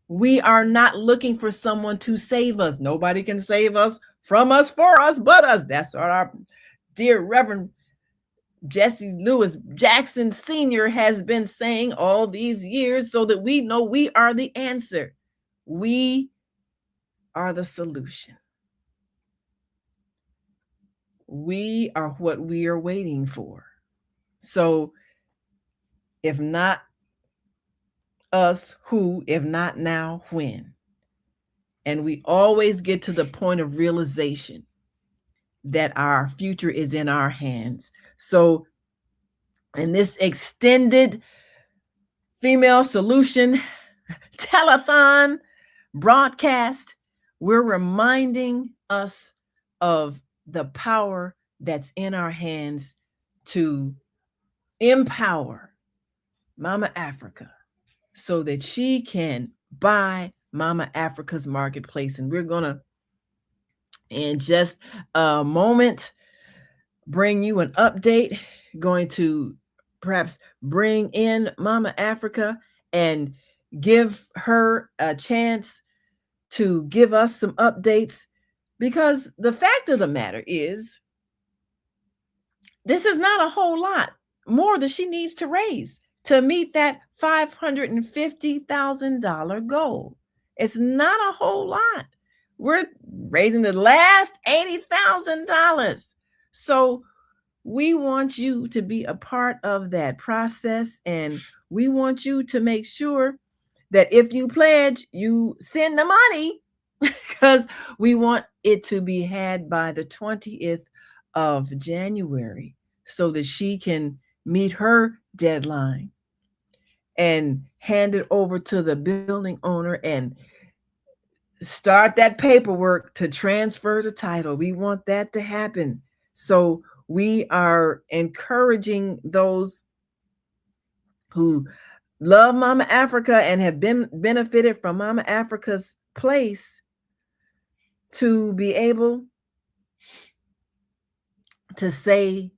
We are not looking for someone to save us. Nobody can save us, from us, for us, but us. That's what our dear Reverend Jesse Lewis Jackson Sr. has been saying all these years, so that we know we are the answer. We are the solution. we are what we are waiting for. So if not us, who? If not now, when? And we always get to the point of realization that our future is in our hands. So in this extended Female Solution Telethon broadcast, we're reminding us of the power that's in our hands to empower Mama Africa so that she can buy Mama Africa's marketplace. And we're going to, in just a moment, bring you an update, going to perhaps bring in Mama Africa and give her a chance to give us some updates, because the fact of the matter is this is not a whole lot more that she needs to raise to meet that $550,000 goal. It's not a whole lot. We're raising the last $80,000. So we want you to be a part of that process, and we want you to make sure that if you pledge, you send the money, because we want it to be had by the 20th of January so that she can meet her deadline and hand it over to the building owner and start that paperwork to transfer the title. We want that to happen. So we are encouraging those who love Mama Africa and have been benefited from Mama Africa's place to be able to say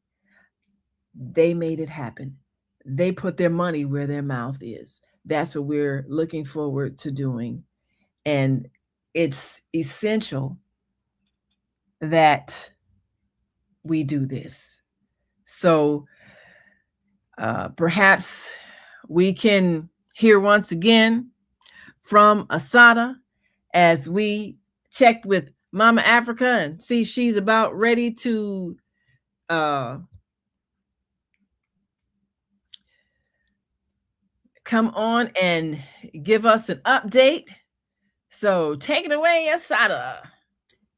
they made it happen. They put their money where their mouth is. That's what we're looking forward to doing. And it's essential that we do this. So perhaps we can hear once again from Asada as we check with Mama Africa and see if she's about ready to come on and give us an update. So take it away, Asada.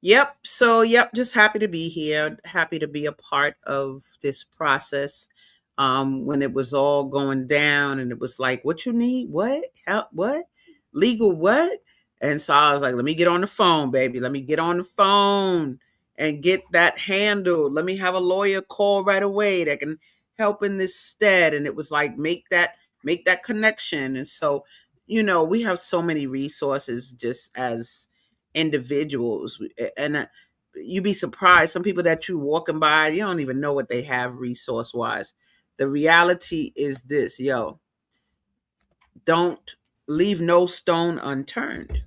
Yep. So, just happy to be here. Happy to be a part of this process. When it was all going down and it was like, what you need? What? How? What? Legal what? And so I was like, let me get on the phone, baby. Let me get on the phone and get that handled. Let me have a lawyer call right away that can help in this stead. And it was like, make that connection. And so, we have so many resources just as individuals. And you'd be surprised. Some people that you walking by, you don't even know what they have resource wise. The reality is this, don't leave no stone unturned.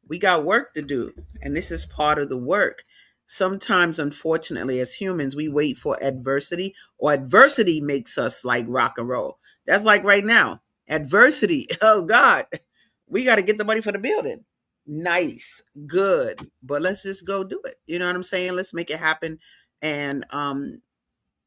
We got work to do, and this is part of the work. Sometimes, unfortunately, as humans, we wait for adversity, or adversity makes us like rock and roll. That's like right now. Adversity. Oh God, we got to get the money for the building. Nice, good, but let's just go do it. You know what I'm saying? Let's make it happen. And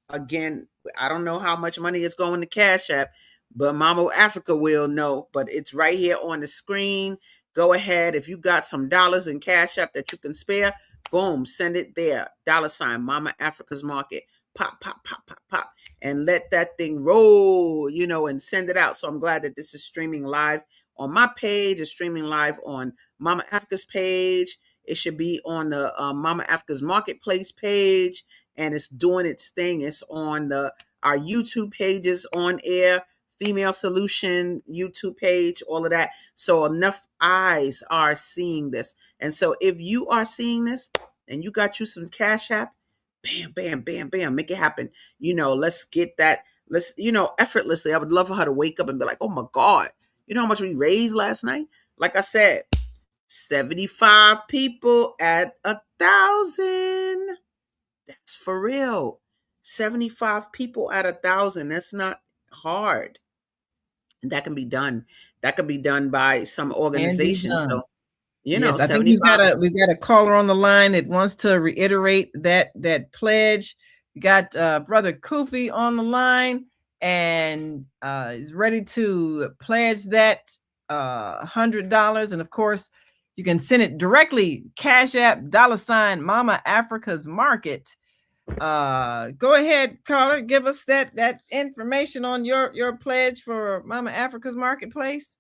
again, I don't know how much money is going to Cash App, but Mama Africa will know. But it's right here on the screen. Go ahead. If you got some dollars in Cash App that you can spare, boom, send it there. $ Mama Africa's Market. Pop, pop, pop, pop, pop. And let that thing roll, and send it out. So I'm glad that this is streaming live on my page. It's streaming live on Mama Africa's page. It should be on the Mama Africa's Marketplace page, and it's doing its thing. It's on our YouTube pages on air, Female Solution YouTube page, all of that. So enough eyes are seeing this. And so if you are seeing this and you got you some Cash App, bam, bam, bam, bam, make it happen. Let's get that. Let's, effortlessly. I would love for her to wake up and be like, oh my God, you know how much we raised last night? Like I said, 75 people at 1,000. That's for real. 75 people at 1,000. That's not hard. That can be done. That can be done by some organization. So You Yes, know, I think we've got 75. a caller on the line that wants to reiterate that pledge. We got Brother Kofi on the line and is ready to pledge that $100. And of course, you can send it directly, Cash App, $ Mama Africa's Market. Go ahead, caller, give us that information on your pledge for Mama Africa's Marketplace.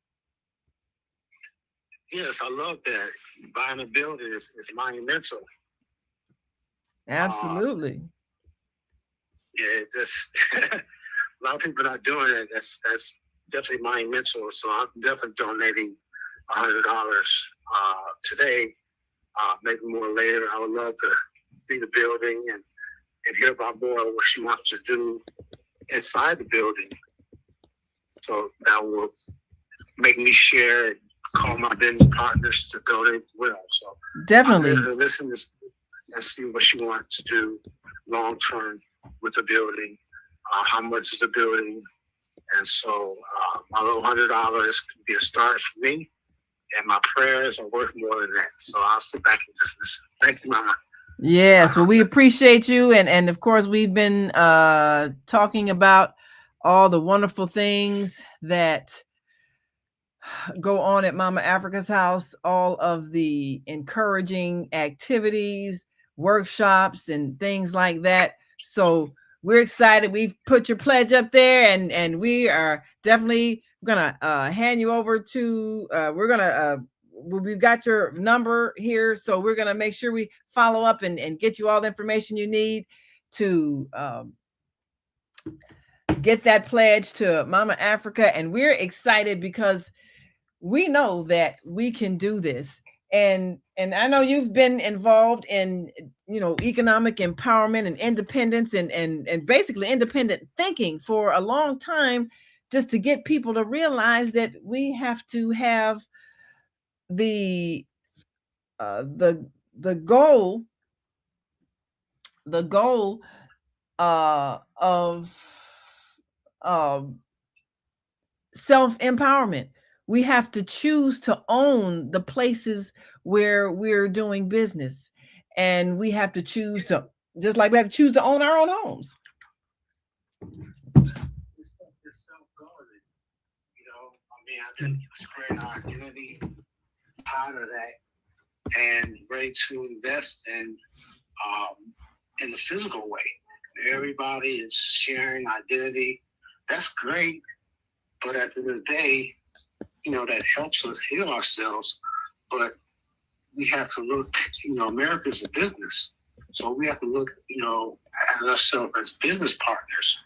Yes, I love that. Buying a building is monumental. Absolutely. Yeah, just a lot of people not doing it. That's definitely monumental. So I'm definitely donating $100 today. Maybe more later. I would love to see the building and hear about more of what she wants to do inside the building. So that will make me share and call my business partners to donate as well. So definitely I'm here to listen and see what she wants to do long term with the building. How much is the building? And so my little $100 could be a start for me. And my prayers are worth more than that. So I'll sit back and just listen. Thank you, Mama. Yes, well, we appreciate you, and of course, we've been talking about all the wonderful things that go on at Mama Africa's house, all of the encouraging activities, workshops, and things like that. So we're excited. We've put your pledge up there, and we are definitely gonna hand you over to. We've got your number here, so we're gonna make sure we follow up and get you all the information you need to get that pledge to Mama Africa. And we're excited because we know that we can do this. And I know you've been involved in, economic empowerment and independence and basically independent thinking for a long time, just to get people to realize that we have to have the goal of self-empowerment. We have to choose to own the places where we're doing business, and we have to choose to, just like we have to choose to own our own homes. It's self-government. I've been spreading our identity, tired of that, and ready to invest in the physical way. Everybody is sharing identity. That's great. But at the end of the day, that helps us heal ourselves. But we have to look, America's a business. So we have to look, at ourselves as business partners,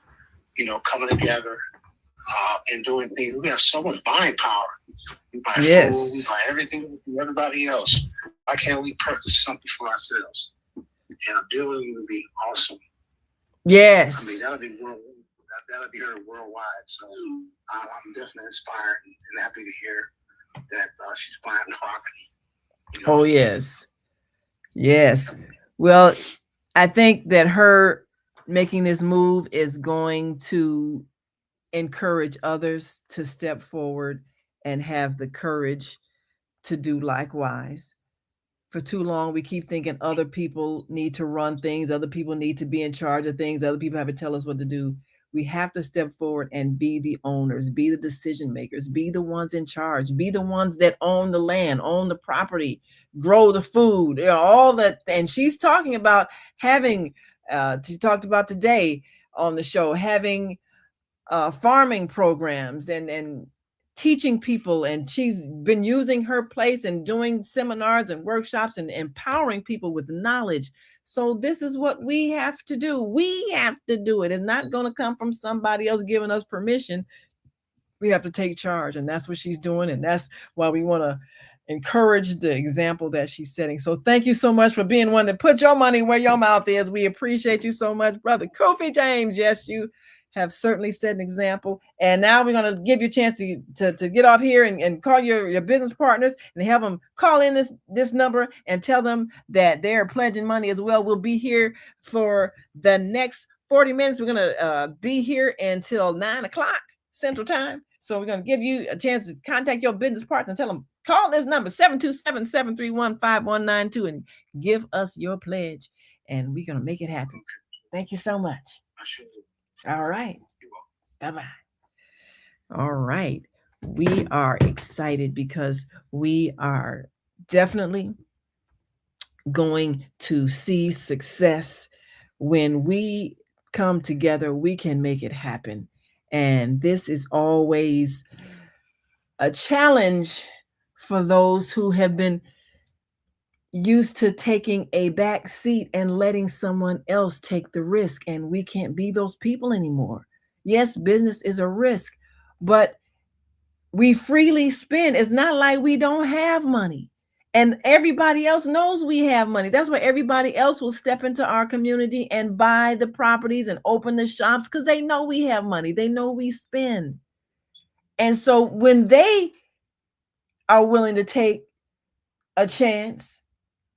coming together and doing things. We have so much buying power. We buy food, we buy everything from everybody else. Why can't we purchase something for ourselves? And a building would be awesome. Yes. That'll be heard worldwide. So I'm definitely inspired and happy to hear that she's buying property. Oh, yes. Yes. Well, I think that her making this move is going to encourage others to step forward and have the courage to do likewise. For too long, we keep thinking other people need to run things, other people need to be in charge of things, other people have to tell us what to do. We have to step forward and be the owners, be the decision makers, be the ones in charge, be the ones that own the land, own the property, grow the food, all that. And she's talking about having, she talked about today on the show, having farming programs and teaching people. And she's been using her place and doing seminars and workshops and empowering people with knowledge. So this is what we have to do. We have to do it. It's not going to come from somebody else giving us permission. We have to take charge, and that's what she's doing. And that's why we want to encourage the example that she's setting. So thank you so much for being one to put your money where your mouth is. We appreciate you so much, Brother Kofi James. Yes, you have certainly set an example. And now we're going to give you a chance to get off here and call your business partners and have them call in this number and tell them that they're pledging money as well. We'll be here for the next 40 minutes. We're going to be here until 9 o'clock Central Time. So we're going to give you a chance to contact your business partner and tell them, call this number 727-731-5192 and give us your pledge. And we're going to make it happen. Thank you so much. All right. Bye-bye. All right. We are excited because we are definitely going to see success. When we come together, we can make it happen. And this is always a challenge for those who have been used to taking a back seat and letting someone else take the risk. And we can't be those people anymore. Yes, business is a risk, but we freely spend. It's not like we don't have money. And everybody else knows we have money. That's why everybody else will step into our community and buy the properties and open the shops, because they know we have money. They know we spend. And so when they are willing to take a chance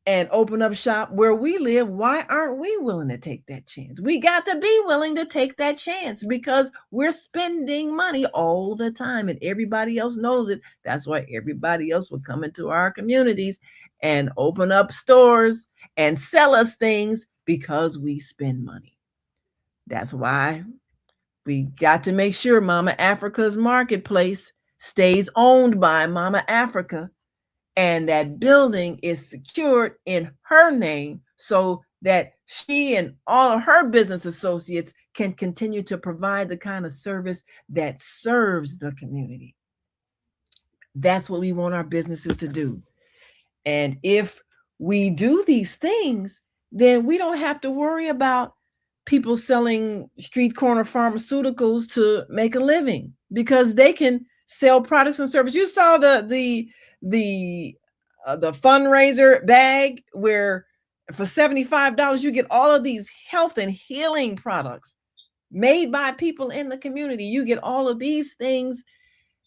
and open up shop where we live, why aren't we willing to take that chance? We got to be willing to take that chance because we're spending money all the time and everybody else knows it. That's why everybody else will come into our communities and open up stores and sell us things because we spend money. That's why we got to make sure Mama Africa's marketplace stays owned by Mama Africa, and that building is secured in her name so that she and all of her business associates can continue to provide the kind of service that serves the community. That's what we want our businesses to do. And if we do these things, then we don't have to worry about people selling street corner pharmaceuticals to make a living, because they can sell products and services. You saw the fundraiser bag where for $75 you get all of these health and healing products made by people in the community. You get all of these things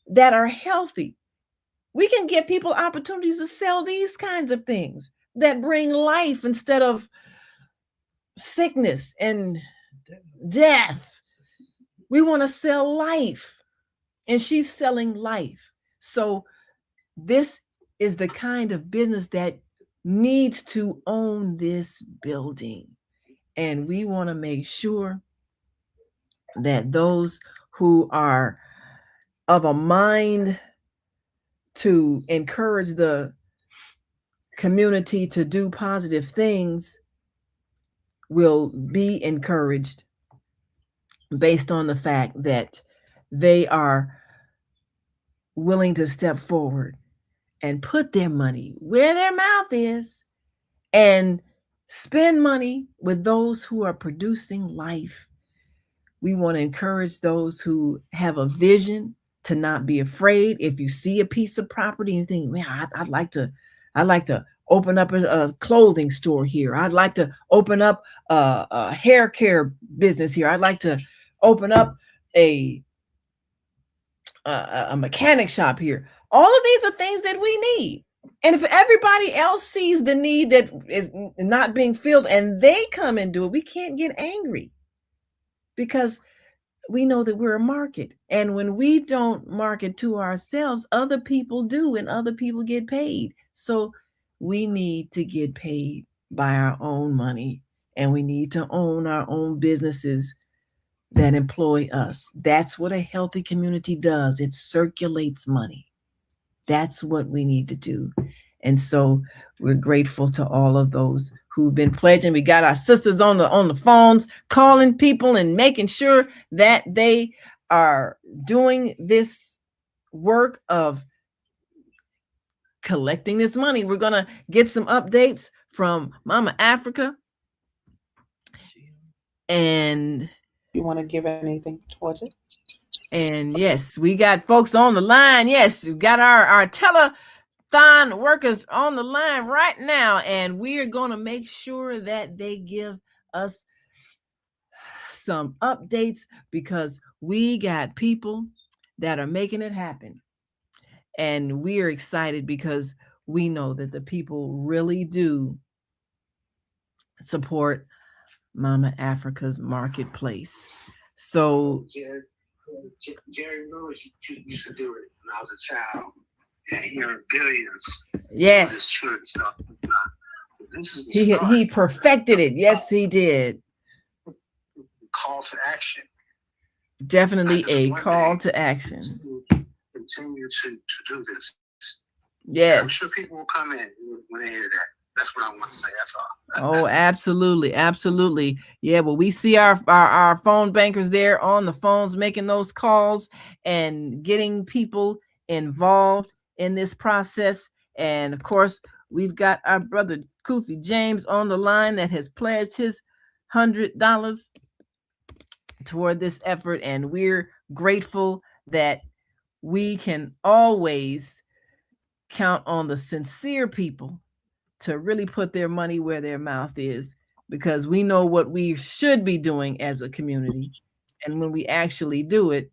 that are healthy. We can give people opportunities to sell these kinds of things that bring life instead of sickness and death. We want to sell life, and she's selling life. So this is the kind of business that needs to own this building. And we want to make sure that those who are of a mind to encourage the community to do positive things will be encouraged based on the fact that they are willing to step forward and put their money where their mouth is and spend money with those who are producing life. We want to encourage those who have a vision to not be afraid. If you see a piece of property and you think, man, I'd like to open up a clothing store here. I'd like to open up a hair care business here. I'd like to open up a mechanic shop here. All of these are things that we need. And if everybody else sees the need that is not being filled and they come and do it, we can't get angry, because we know that we're a market. And when we don't market to ourselves, other people do, and other people get paid. So we need to get paid by our own money, and we need to own our own businesses that employ us. That's what a healthy community does. It circulates money. That's what we need to do. And so we're grateful to all of those who've been pledging. We got our sisters on the phones calling people and making sure that they are doing this work of collecting this money. We're going to get some updates from Mama Africa. And you want to give anything towards it? And yes, we got folks on the line. Yes, we got our telethon workers on the line right now, and we are going to make sure that they give us some updates, because we got people that are making it happen. And we are excited because we know that the people really do support Mama Africa's marketplace. So Jerry Lewis used to do it when I was a child, and he earned billions. Yes. This is the start. He perfected it. Yes, he did. Call to action. Definitely a call to action. Continue to do this. Yes. I'm sure people will come in when they hear that. That's what I want to say. That's all. Oh, absolutely. Absolutely. Yeah, well, we see our phone bankers there on the phones making those calls and getting people involved in this process. And of course, we've got our brother Kofi James on the line that has pledged his $100 toward this effort. And we're grateful that we can always count on the sincere people to really put their money where their mouth is, because we know what we should be doing as a community. And when we actually do it,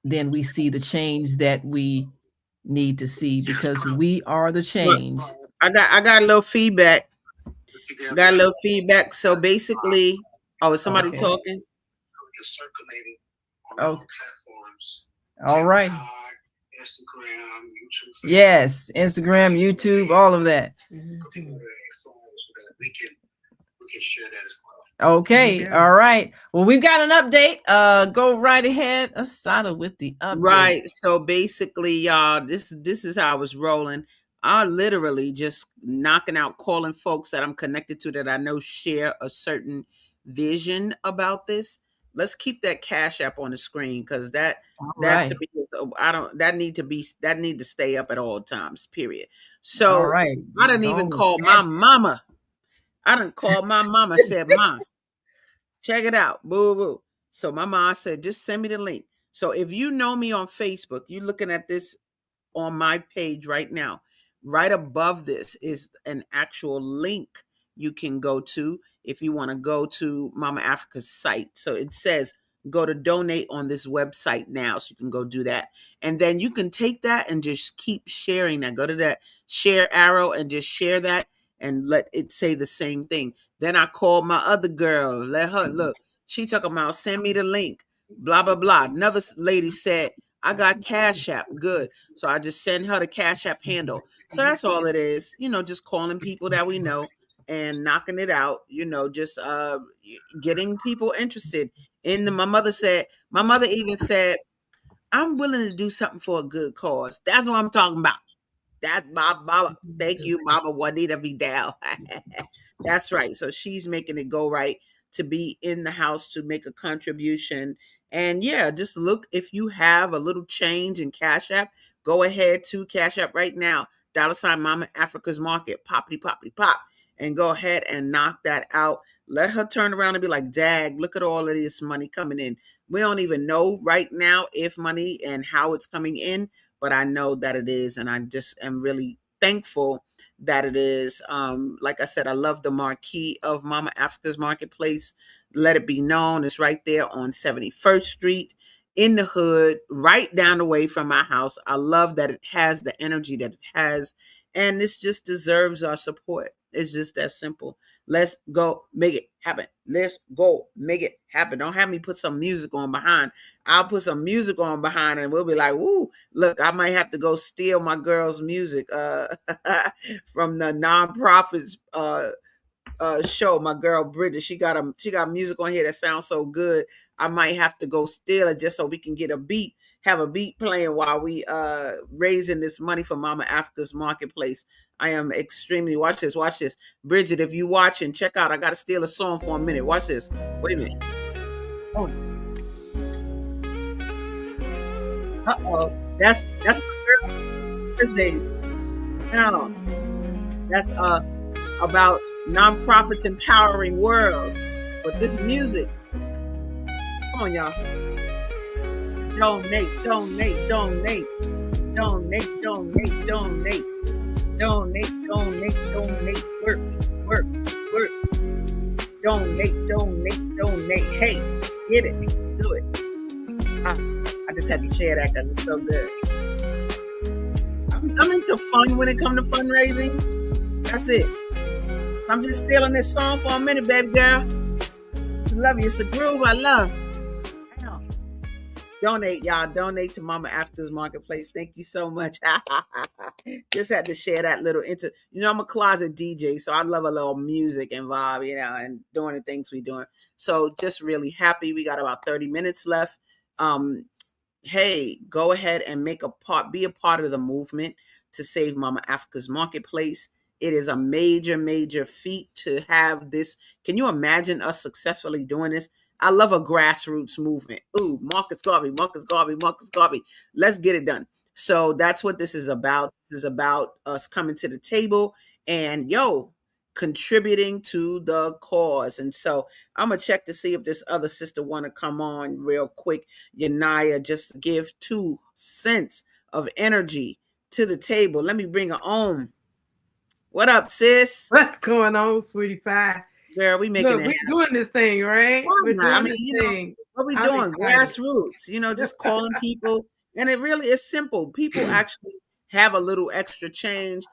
then we see the change that we need to see, because we are the change. I got a little feedback. So basically, is somebody talking? Oh, all right. Instagram, YouTube. Yes, Instagram, YouTube, all of that. We can share that as well. Okay, all right. Well, we've got an update. Go right ahead, Asada, with the update. Right. So basically, y'all, this is how I was rolling. I literally just knocking out, calling folks that I'm connected to that I know share a certain vision about this. Let's keep that Cash App on the screen, because that need to stay up at all times. Period. So right. I didn't even call my mama. I didn't call my mama. Said, "Mom, check it out, boo boo." So my mom said, "Just send me the link." So if you know me on Facebook, you're looking at this on my page right now. Right above this is an actual link you can go to if you want to go to Mama Africa's site. So it says go to donate on this website now, so you can go do that. And then you can take that and just keep sharing that. Go to that share arrow and just share that and let it say the same thing. Then I called my other girl, let her look. She talking about send me the link, blah, blah, blah. Another lady said, I got Cash App. Good. So I just send her the Cash App handle. So that's all it is. Just calling people that we know and knocking it out, just getting people interested in my mother even said, I'm willing to do something for a good cause. That's what I'm talking about. That's Mama. Thank you, Mama Juanita Vidal. That's right. So she's making it go right to be in the house to make a contribution. And yeah, just look, if you have a little change in Cash App, go ahead to Cash App right now. $ Mama Africa's Market, poppity, poppity, pop. And go ahead and knock that out. Let her turn around and be like, Dag, look at all of this money coming in. We don't even know right now if money and how it's coming in, but I know that it is. And I just am really thankful that it is. Like I said, I love the marquee of Mama Africa's Marketplace. Let it be known. It's right there on 71st Street in the hood, right down the way from my house. I love that it has the energy that it has. And this just deserves our support. It's just that simple. Let's go make it happen. Let's go make it happen. Don't have me put some music on behind. I'll put some music on behind and we'll be like, woo, look, I might have to go steal my girl's music from the nonprofits show. My girl Bridget, she got music on here that sounds so good. I might have to go steal it just so we can get have a beat playing while we raising this money for Mama Africa's Marketplace. I am extremely, watch this. Bridget, if you watching, check out, I got to steal a song for a minute. Watch this. Wait a minute. Oh. Uh-oh. That's my girl's Thursdays. Now, that's about nonprofits empowering worlds. But this music, come on, y'all. Donate, donate, donate. Donate, donate, donate. Donate, donate, donate. Work, work, work. Donate, donate, donate. Hey, get it. Do it. I just had to share that because it's so good. I'm into fun when it comes to fundraising. That's it. So I'm just stealing this song for a minute, baby girl. I love you. It's a groove I love. Damn. Donate, y'all. Donate to Mama Africa's Marketplace. Thank you so much. Just had to share that little I'm a closet DJ, so I love a little music and vibe, and doing the things we doing. So just really happy. We got about 30 minutes left. Hey, go ahead and be a part of the movement to save Mama Africa's Marketplace. It is a major, major feat to have this. Can you imagine us successfully doing this? I love a grassroots movement. Ooh, Marcus Garvey, Marcus Garvey, Marcus Garvey. Let's get it done. So that's what this is about. This is about us coming to the table and contributing to the cause. And so I'm gonna check to see if this other sister want to come on real quick. Yanaya, just to give 2 cents of energy to the table. Let me bring her on. What up, sis? What's going on, sweetie pie? Girl, we making Look, we're doing this thing, right? We're doing this thing. What we doing? Grassroots, just calling people. And it really is simple. People actually have a little extra change.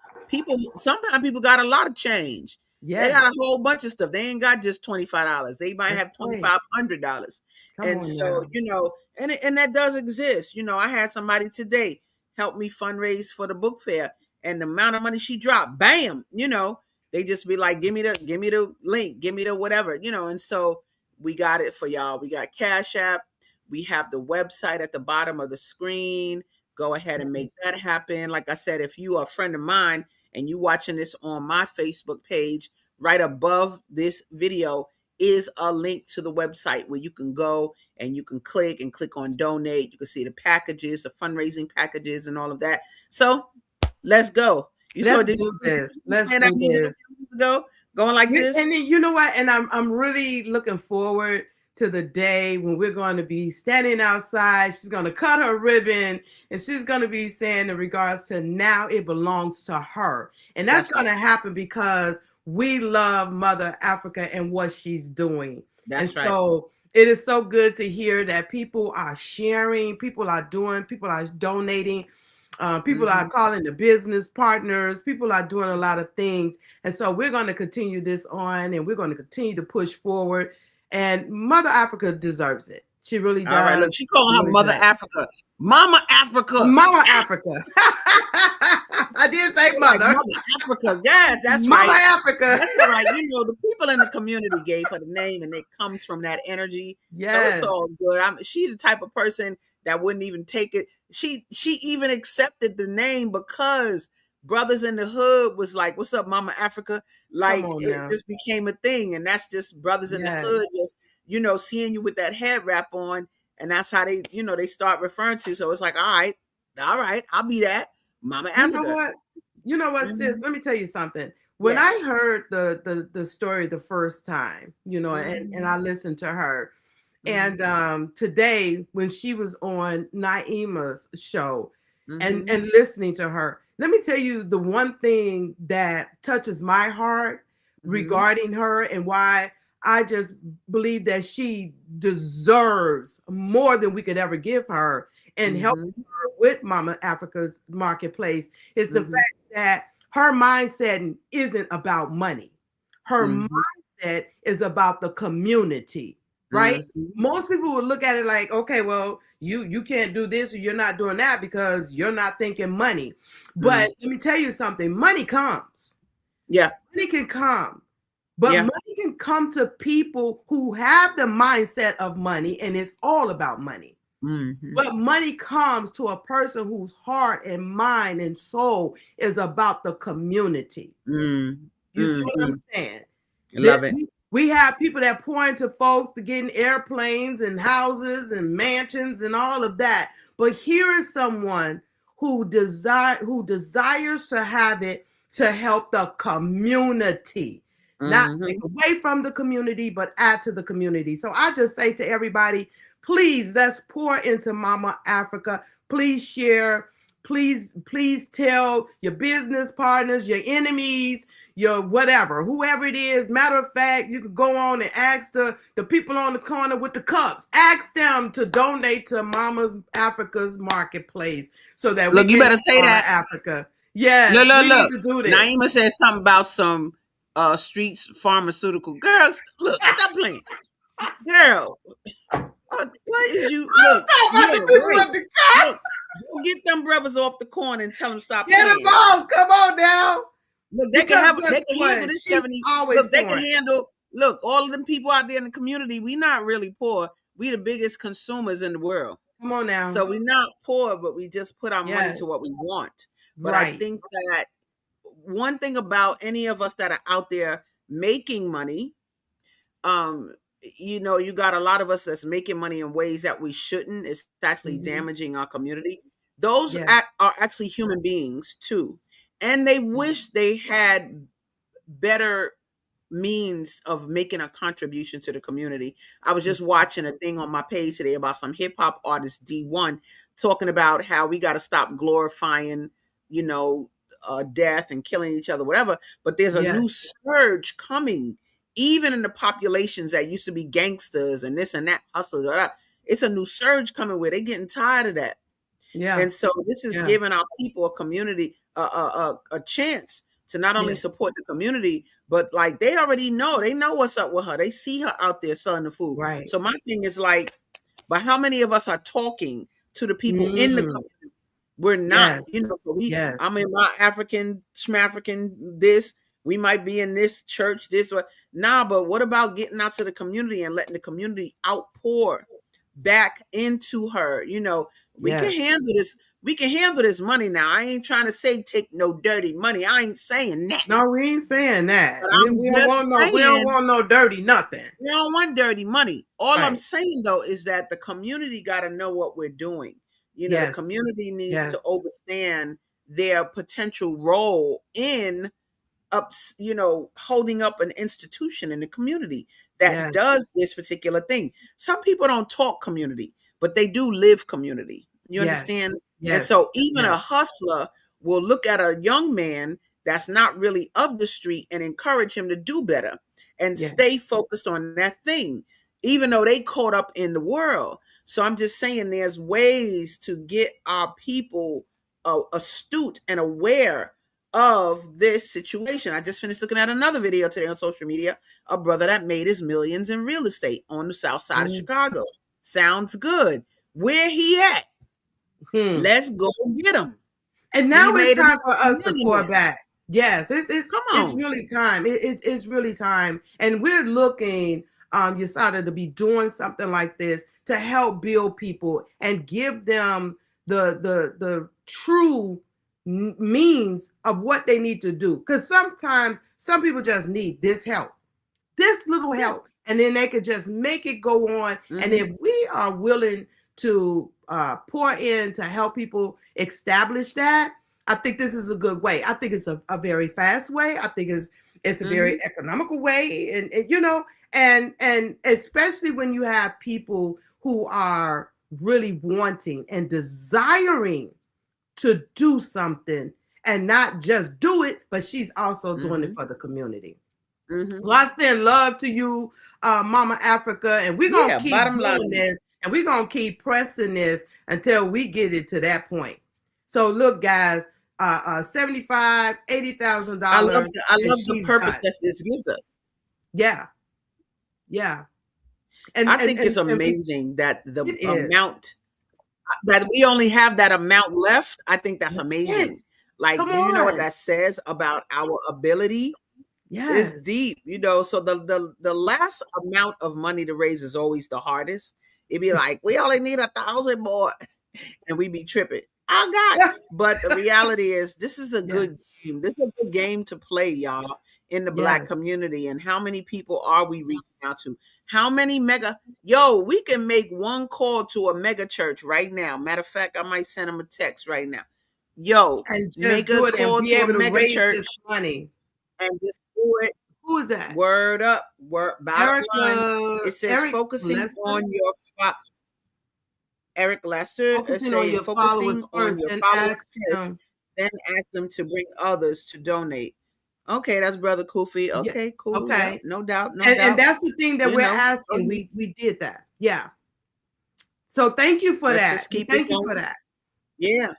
Sometimes people got a lot of change. They got a whole bunch of stuff. They ain't got just $25. They might have $2,500. And so, and that does exist. I had somebody today help me fundraise for the book fair, and the amount of money she dropped, bam, they just be like, give me the link, give me the whatever, and so we got it for y'all. We got Cash App. We have the website at the bottom of the screen. Go ahead and make that happen. Like I said, if you are a friend of mine and you watching this on my Facebook page, right above this video is a link to the website where you can go and you can click on donate. You can see the packages, the fundraising packages and all of that. So let's go. Let's do this. Going like this. And then, you know what? And I'm really looking forward to the day when we're going to be standing outside. She's going to cut her ribbon and she's going to be saying in regards to now it belongs to her. And that's going to happen because we love Mother Africa and what she's doing. So it is so good to hear that people are sharing, people are donating. People are calling the business partners. People are doing a lot of things. And so we're going to continue this on and we're going to continue to push forward. And Mother Africa deserves it. She really does. All right, look, she calling her Mother Africa. Mama Africa. Mama Africa. I did say mother. Like Mother Africa. Yes, that's Mama right. Africa. That's right. The people in the community gave her the name and it comes from that energy. Yes. So it's all good. She's the type of person that wouldn't even take it. She even accepted the name because Brothers in the Hood was like, what's up, Mama Africa? Like it just became a thing. And that's just Brothers in the Hood, just, seeing you with that head wrap on. And that's how they, they start referring to. So it's like, all right, I'll be that. Mama Africa. You know what, sis? Let me tell you something. When I heard the story the first time, and I listened to her, and today when she was on Naima's show and listening to her, let me tell you the one thing that touches my heart regarding her and why I just believe that she deserves more than we could ever give her and help her with Mama Africa's Marketplace is the fact that her mindset isn't about money. Her mindset is about the community, right? Most people would look at it like, okay, well, you can't do this or you're not doing that because you're not thinking money. But let me tell you something, money comes. Yeah. Money can come. But money can come to people who have the mindset of money and it's all about money. But money comes to a person whose heart and mind and soul is about the community. You see what I'm saying? I love it. We have people that pour into folks to get in airplanes and houses and mansions and all of that. But here is someone who desires to have it to help the community. Not take away from the community, but add to the community. So I just say to everybody, please, let's pour into Mama Africa. Please share. Please tell your business partners, your enemies, your whatever, whoever it is. Matter of fact, you could go on and ask the people on the corner with the cups. Ask them to donate to Mama's Africa's Marketplace so that look, you better say that. Africa. Yes. Look. To do this. Naima said something about some streets pharmaceutical. Girls, look, stop playing. Girl, What is you? Look, Nothing to do with the car. look. Go get them brothers off the corner and tell them stop Get them playing. on. Come on now. Look, Because they can handle this she's 70. always Look, they can pouring. handle. Look, all of them people out there in the community. We not really poor. We the biggest consumers in the world. Come on now. So we're not poor, but we just put our money Yes. to what we want. But I Right. think that one thing about any of us that are out there making money, you know, you got a lot of us that's making money in ways that we shouldn't. It's actually damaging our community. Those Yes. are actually human beings too. And they wish they had better means of making a contribution to the community. I was just watching a thing on my page today about some hip hop artist D1 talking about how we got to stop glorifying, you know, death and killing each other, whatever. But there's a Yes. new surge coming, even in the populations that used to be gangsters and this and that hustlers. It's a new surge coming where they're getting tired of that. Yeah. And so this is Yeah. giving our people a community, a chance to not only Yes. support the community, but like they already know, they know what's up with her. They see her out there selling the food. Right. So my thing is like, but how many of us are talking to the people in the community? We're not, Yes. you know, so Yes. I'm in my African, this, we might be in this church, this, what, nah, but what about getting out to the community and letting the community outpour back into her? You know, we can Yes. handle this. We can handle this money now. I ain't trying to say take no dirty money. I ain't saying that. No, we ain't saying that. But We I'm don't just want no. We saying- don't want no dirty nothing. We don't want dirty money. All I'm Right. saying though is that the community got to know what we're doing. You know, the Yes. community needs Yes. to understand their potential role in holding up an institution in the community that Yes. does this particular thing. Some people don't talk community, but they do live community. You Yes. understand? And Yes. so even a Yes. hustler will look at a young man that's not really of the street and encourage him to do better and Yes. stay focused on that thing, even though they caught up in the world. So I'm just saying there's ways to get our people astute and aware of this situation. I just finished looking at another video today on social media, a brother that made his millions in real estate on the south side of Chicago. Sounds good. Where he at? Let's go get him. And now He it's made time for us to millionaire. pour back. Yes, it's Come it's on. really time. It's really time, and we're looking, Yasada, to be doing something like this to help build people and give them the true means of what they need to do. Because sometimes some people just need this help, this little help, and then they could just make it go on. And if we are willing to pour in to help people establish that, I think this is a good way. I think it's a very fast way. I think it's a very economical way, and you know, and especially when you have people who are really wanting and desiring to do something and not just do it, but she's also doing it for the community. Well, I send love to you, Mama Africa, and we're gonna keep doing this, and we're gonna keep pressing this until we get it to that point. So look, guys, $75,000, $80,000. I love the purpose that this gives us. Yeah. And I think it's amazing that the amount that we only have that amount left. I think that's amazing. Like, do you know what that says about our ability? Yes. It's deep, you know. So the last amount of money to raise is always the hardest. It'd be like, we only need 1,000 more, and we be tripping. Oh God. But the reality is this is a good game. This is a good game to play, y'all, in the Black community. And how many people are we reaching out to? How many we can make one call to a mega church right now. Matter of fact, I might send them a text right now. And make a call to a mega church money. And just do it. Who is that? Word up. Bottom line. It says Eric focusing Lester? on your Eric Lester Focusing is on saying your focusing followers on first your and followers ask first, them. then ask them to bring others to donate. Okay, that's Brother Kofi. Okay, cool. Okay. Yeah, no doubt. And that's the thing that You we're know, asking. We did that. Yeah. So thank you for Let's that. just keep Thank it you for going. that. Yeah,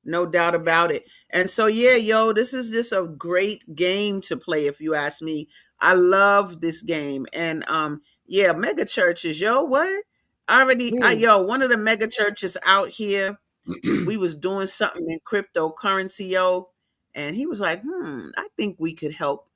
no doubt about it. And so, this is just a great game to play, if you ask me. I love this game. And mega churches, what? One of the mega churches out here, we was doing something in cryptocurrency, and he was like, I think we could help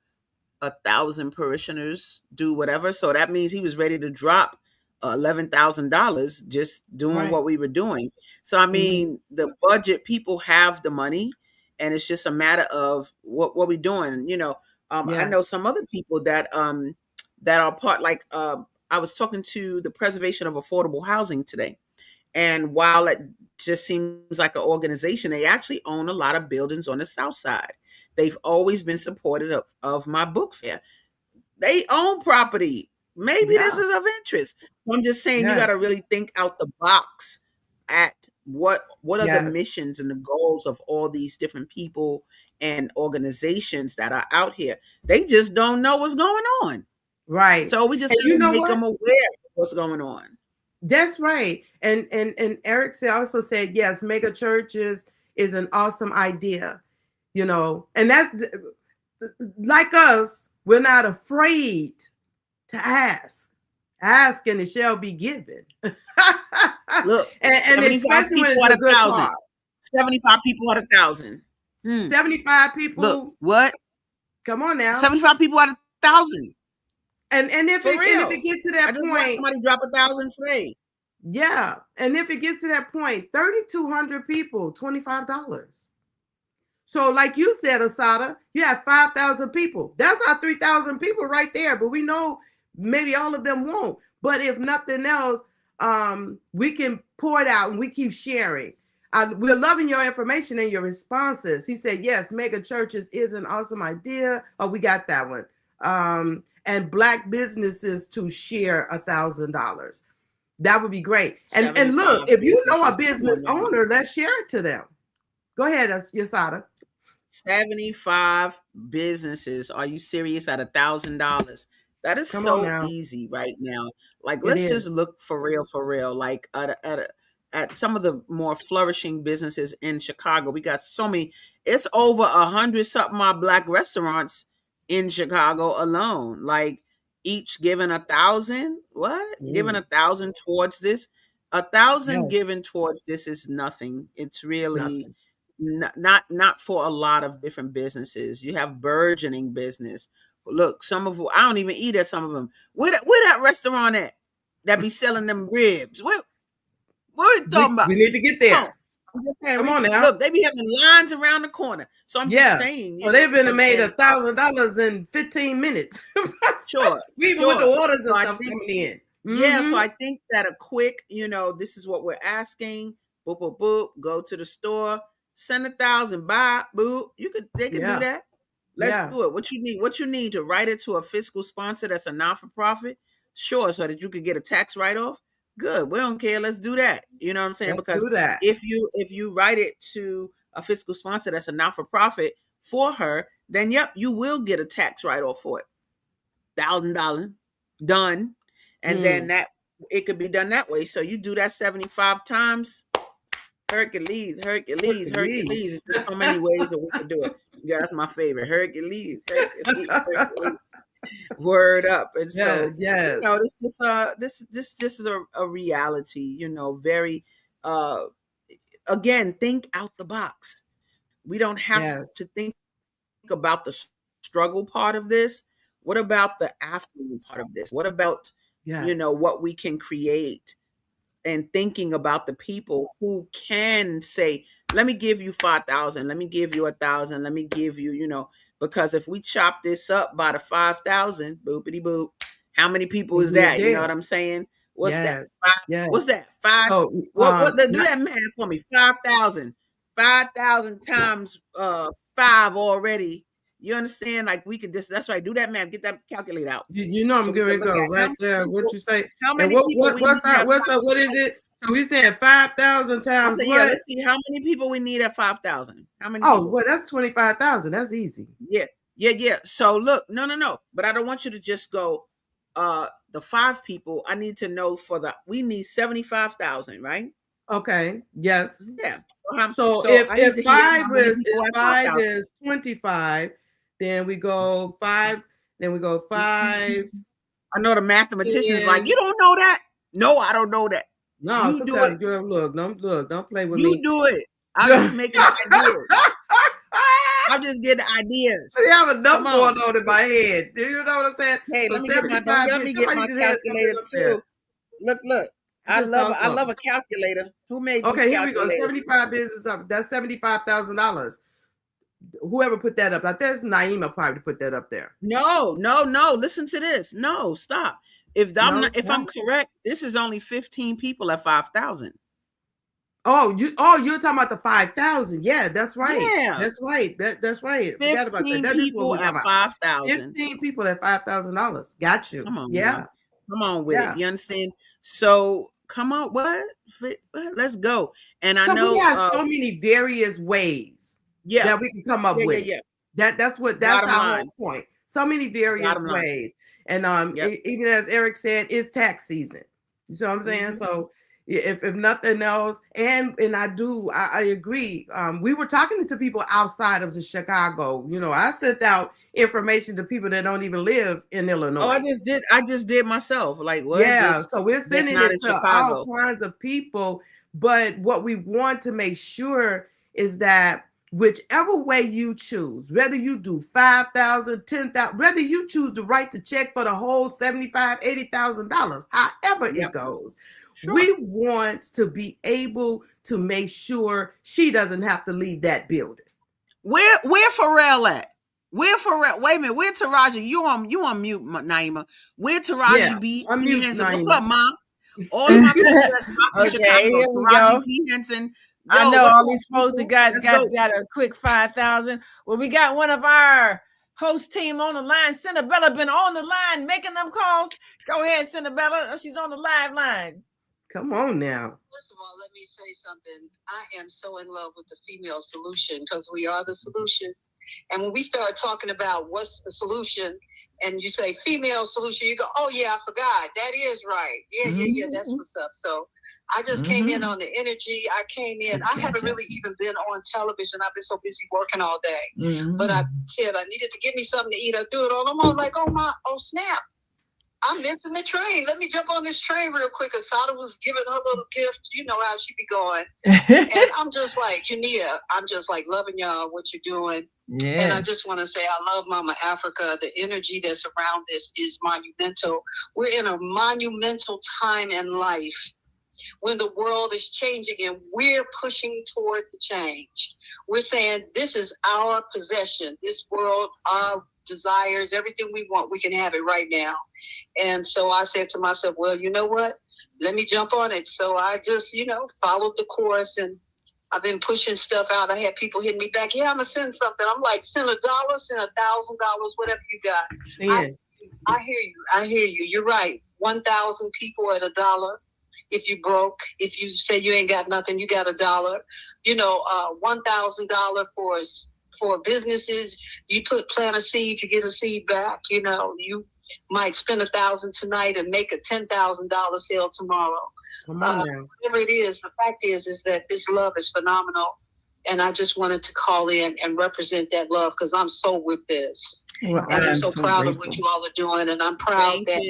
1,000 parishioners do whatever. So that means he was ready to drop $11,000 just doing what we were doing. So I mean, the budget, people have the money, and it's just a matter of what we're doing. I know some other people that are part, like I was talking to the Preservation of Affordable Housing today, and while it just seems like an organization, they actually own a lot of buildings on the South Side. They've always been supportive of my book fair. They own property. Maybe this is of interest. I'm just saying, you got to really think out the box at what are the missions and the goals of all these different people and organizations that are out here. They just don't know what's going on. Right. So we just got to make them aware of what's going on. That's right. And Eric also said, yes, mega churches is an awesome idea, and that's like us, we're not afraid to ask and it shall be given. Look, and especially when it's a good cause. 75 people out of 1,000. 75 people. Look, what? Come on now. 75 people out of 1,000. And if it gets to that I just point, watched somebody drop 1,000 today. Yeah, and if it gets to that point, 3,200 people, $25. So, like you said, Asada, you have 5,000 people. That's our 3,000 people right there. But we know maybe all of them won't. But if nothing else, we can pour it out and we keep sharing. We're loving your information and your responses. He said, yes, mega churches is an awesome idea. Oh, we got that one. And Black businesses to share $1,000. That would be great. And look, if you know a business owner, let's share it to them. Go ahead, Yasada. 75 businesses. Are you serious? At $1,000? That is so easy right now. Like, let's just look for real. Like at some of the more flourishing businesses in Chicago, we got so many. It's over 100 something Black restaurants in Chicago alone. Like, each given 1,000. What? Given 1,000 towards this? 1,000 given towards this is nothing. It's really not for a lot of different businesses. You have burgeoning business. Look, some of them, I don't even eat at some of them. Where that restaurant at that be selling them ribs? What are you talking about? We need to get there. I'm just saying, come on now. Look, they be having lines around the corner. So I'm just saying. Well, they've been made $1,000 in 15 minutes. Sure. Even with the orders and stuff coming in. Yeah, so I think that a quick, this is what we're asking. Boop, boop, boop. Go to the store. Send 1,000. Buy. Boop. They could do that. Let's do it. What you need to write it to a fiscal sponsor that's a not-for-profit? Sure, so that you could get a tax write-off. Good. We don't care. Let's do that. You know what I'm saying? Because if you write it to a fiscal sponsor that's a not-for-profit for her, then you will get a tax write-off for it. $1,000 done. And then that it could be done that way. So you do that 75 times. Hercules. There's just so many ways that we can do it. Yeah, that's my favorite. Hercules. Word up. And so this just is a reality, very again, think out the box. We don't have to think about the struggle part of this. What about the affluent part of this? What about what we can create, and thinking about the people who can say, let me give you 5,000, let me give you 1,000, let me give you, because if we chop this up by the 5,000, boopity boop, how many people is that? You know what I'm saying? What's that? What's that? Five? Do that math for me. 5,000 times 5 already. You understand? Like, we could that's right. Do that math. Get that calculator out. I'm going to go right there. What you say? How many people? What is it? So we saying 5,000 times. Yeah, let's see how many people we need at 5,000. How many? Oh, well, that's 25,000. That's easy. Yeah. So look, no. But I don't want you to just go. The 5 people. I need to know we need 75,000, right? Okay. Yes. Yeah. So if 5 is 25. Then we go 5. Then we go 5. I know the mathematician's like, you don't know that. No, I don't know that. No, You do sometimes, it. girl, don't play with You me. do it. I'm just making ideas. I'm just getting ideas. I have enough Come on. going on in my head. Do you know what I'm saying? Hey, So let me get my calculator too. Look. I love a calculator. Who made this Okay, here we go. calculator? 75 business up. That's $75,000. Whoever put that up, I think it's Naima probably put that up there. No. Listen to this. No, stop. If I'm correct, this is only 15 people at 5,000. You're talking about the 5,000. Yeah, that's right. Yeah. That's right. That's right. Forget about that. 15 That is what people we're at talking about. 5,000. 15 people at $5,000. Got you. Come on, Yeah. now. Come on with it. You understand? So come on, what? Let's go. And I know we have so many various ways that we can come up with. Yeah. That's our whole point. So many various ways. And even as Eric said, it's tax season. You see what I'm saying? So if nothing else, and I agree. We were talking to people outside of the Chicago. I sent out information to people that don't even live in Illinois. Oh, I just did myself. Like what? Yeah, so we're sending it to all kinds of people. But what we want to make sure is that whichever way you choose, whether you do 5,000, 10,000, whether you choose to write the check for the whole $75,000, $80,000, however it goes, we want to be able to make sure she doesn't have to leave that building. Where Pharrell at? Where Pharrell? Wait a minute. Where Taraji? You on mute, Naima. Where Taraji B Henson? What's up, Mom? All of my people that's not in Chicago. Taraji P Henson. Yo, I know all these folks that got a quick 5,000. Well, we got one of our host team on the line. Cinnabella been on the line making them calls. Go ahead, Cinnabella. She's on the live line. Come on now. First of all, let me say something. I am so in love with the female solution because we are the solution. And when we start talking about what's the solution, and you say female solution, you go, oh yeah, I forgot. That is right. Yeah. That's what's up. So I just came in on the energy. I came in. I haven't really even been on television. I've been so busy working all day. But I said I needed to give me something to eat. I do it all. I'm all like, oh snap. I'm missing the train. Let me jump on this train real quick. Asada was giving her little gift. You know how she be going. And I'm just like, Jania, I'm just like loving y'all, what you're doing. Yeah. And I just want to say I love Mama Africa. The energy that's around this is monumental. We're in a monumental time in life when the world is changing and we're pushing toward the change. We're saying this is our possession. This world, our desires, everything we want, we can have it right now. And so I said to myself, well, you know what? Let me jump on it. So I just, followed the course, and I've been pushing stuff out. I had people hit me back. Yeah, I'm going to send something. I'm like, send $1, send $1,000, whatever you got. Yeah. I hear you. You're right. 1,000 people at $1. If you broke, if you say you ain't got nothing, you got $1. $1,000 for businesses. You plant a seed, you get a seed back. You might spend $1,000 tonight and make a $10,000 sale tomorrow. Come on now. Whatever it is, the fact is that this love is phenomenal. And I just wanted to call in and represent that love because I'm so with this. Well, and I'm so proud of what you all are doing. And I'm proud that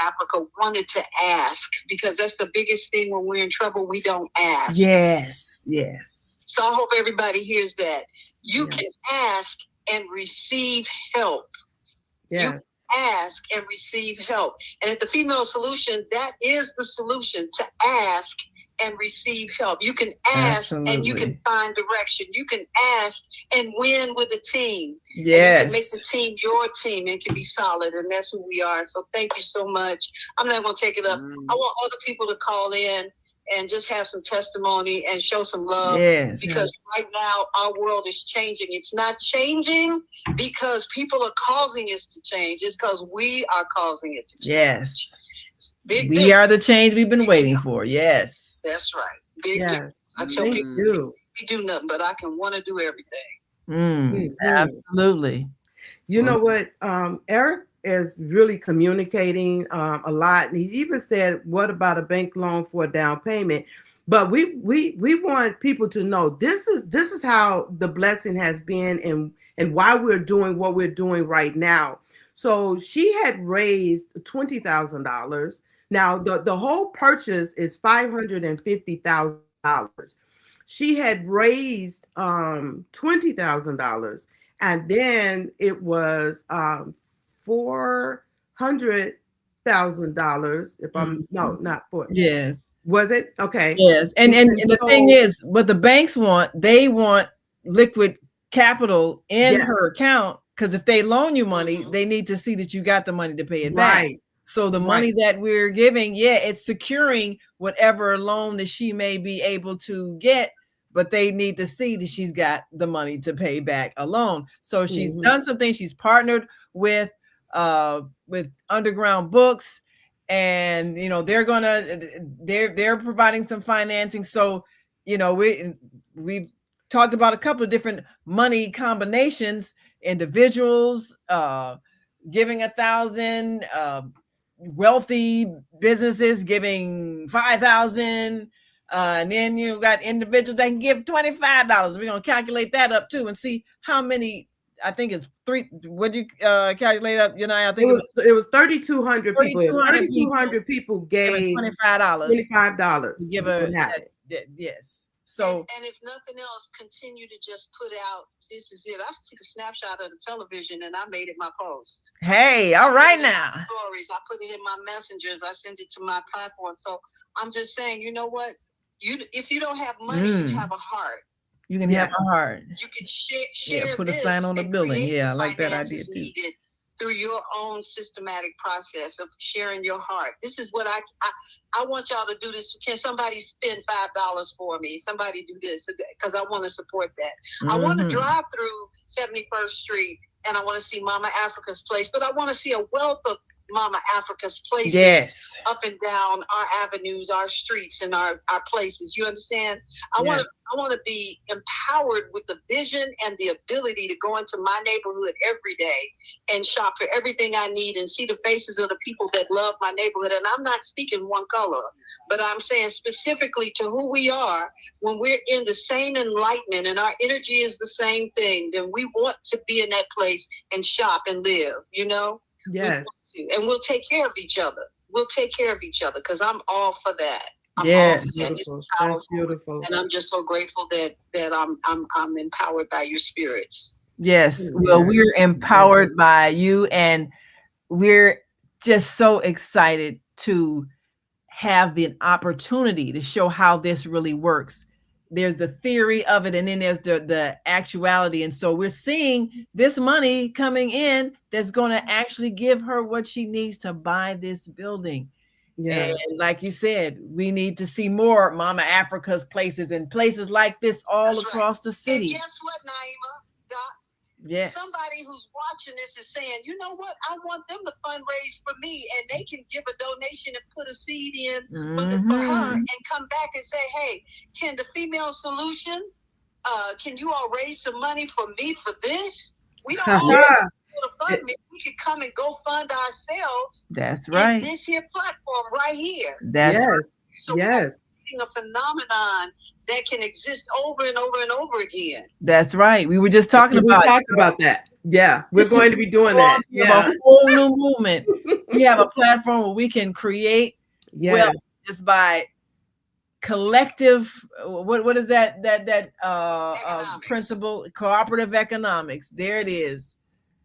Africa wanted to ask, because that's the biggest thing when we're in trouble. We don't ask. Yes. So I hope everybody hears that. You can ask and receive help. Yes. You can ask and receive help. And at the Female Solution, that is the solution, to ask and receive help. You can ask and you can find direction. You can ask and win with a team. Yes. And you can make the team your team and can be solid. And that's who we are. So thank you so much. I'm not going to take it up. I want other people to call in and just have some testimony and show some love. Yes. Because right now our world is changing. It's not changing because people are causing it to change. It's because we are causing it to change. Yes. We are the change we've been waiting for. Yes. That's right. Yes. I tell people we do nothing, but I can want to do everything. Absolutely. You know what? Eric is really communicating a lot. And he even said, what about a bank loan for a down payment? But we want people to know this is how the blessing has been and why we're doing what we're doing right now. So she had raised $20,000 Now the whole purchase is $550,000. She had raised $20,000, and then it was $400,000. If I'm no, not four. Yes. Was it? Okay. Yes. And the thing is, what the banks want, they want liquid capital in her account, because if they loan you money, they need to see that you got the money to pay it back. So the money that we're giving, it's securing whatever loan that she may be able to get, but they need to see that she's got the money to pay back a loan. So she's done something. She's partnered with Underground Books, and they're providing some financing. So we talked about a couple of different money combinations, individuals giving 1,000, wealthy businesses giving 5,000, and then you got individuals that can give $25. We're gonna calculate that up too and see how many. I think it's 3. What'd you calculate up? I think it was 3,200 people. 3,200 people gave $25. $25. Give yes. So and if nothing else, continue to just put out. This is it. I took a snapshot of the television and I made it my post. Hey, all right now. Stories. I put it in my messengers. I sent it to my platform. So I'm just saying, you know what? If you don't have money, you have a heart. You can have a heart. You can share. Put a sign on the building. Yeah, I like that idea too. Through your own systematic process of sharing your heart. This is what I want y'all to do this. Can somebody spend $5 for me? Somebody do this, because I want to support that. I want to drive through 71st Street and I want to see Mama Africa's Place, but I want to see a wealth of Mama Africa's Places up and down our avenues, our streets, and our places. You understand? I want to be empowered with the vision and the ability to go into my neighborhood every day and shop for everything I need and see the faces of the people that love my neighborhood. And I'm not speaking one color, but I'm saying specifically to who we are. When we're in the same enlightenment and our energy is the same thing, then we want to be in that place and shop and live, Yes. And we'll take care of each other. We'll take care of each other, because I'm all for that. Yes, that's beautiful. And I'm just so grateful that I'm empowered by your spirits. Yes. Well, we're empowered by you, and we're just so excited to have the opportunity to show how this really works. There's the theory of it, and then there's the actuality. And so we're seeing this money coming in that's going to actually give her what she needs to buy this building. Yeah. And like you said, we need to see more Mama Africa's Places and places like this all across the city. And guess what, Naima? Yes. Somebody who's watching this is saying, you know what? I want them to fundraise for me, and they can give a donation and put a seed in for her, and come back and say, hey, can the Female Solution, can you all raise some money for me for this? We don't all have to fund me. We could come and go fund ourselves. That's right. In this here platform right here. That's right. So we're seeing a phenomenon that can exist over and over and over again. That's right. We were just talking about that. Yeah, we're going to be doing that. Yeah, a whole new movement. We have a platform where we can create wealth just by collective. What is that principle? Cooperative economics. There it is.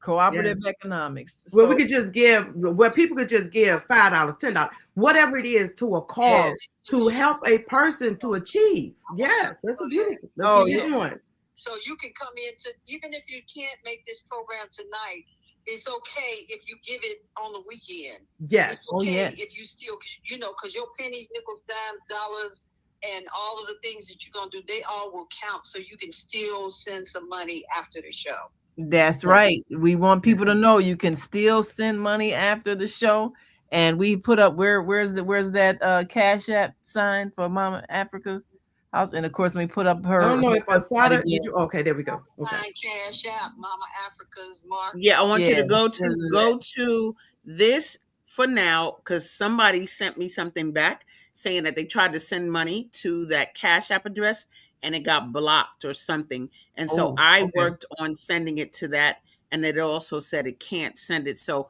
Cooperative economics. Where we could just give, where people could just give $5, $10, whatever it is, to a cause to help a person to achieve. Yes, that's a beautiful. That's what you're doing. So you can come into, even if you can't make this program tonight, it's okay if you give it on the weekend. Yes. It's okay if you still, because your pennies, nickels, dimes, dollars, and all of the things that you're going to do, they all will count. So you can still send some money after the show. That's right. We want people to know you can still send money after the show. And we put up where's that Cash App sign for Mama Africa's house? And of course, we put up her. I don't know if I saw it. Okay, there we go. Okay. Cash App, Mama Africa's mark. Yeah, I want you to go to this for now, because somebody sent me something back saying that they tried to send money to that Cash App address and it got blocked or something. And so I worked on sending it to that, and it also said it can't send it. So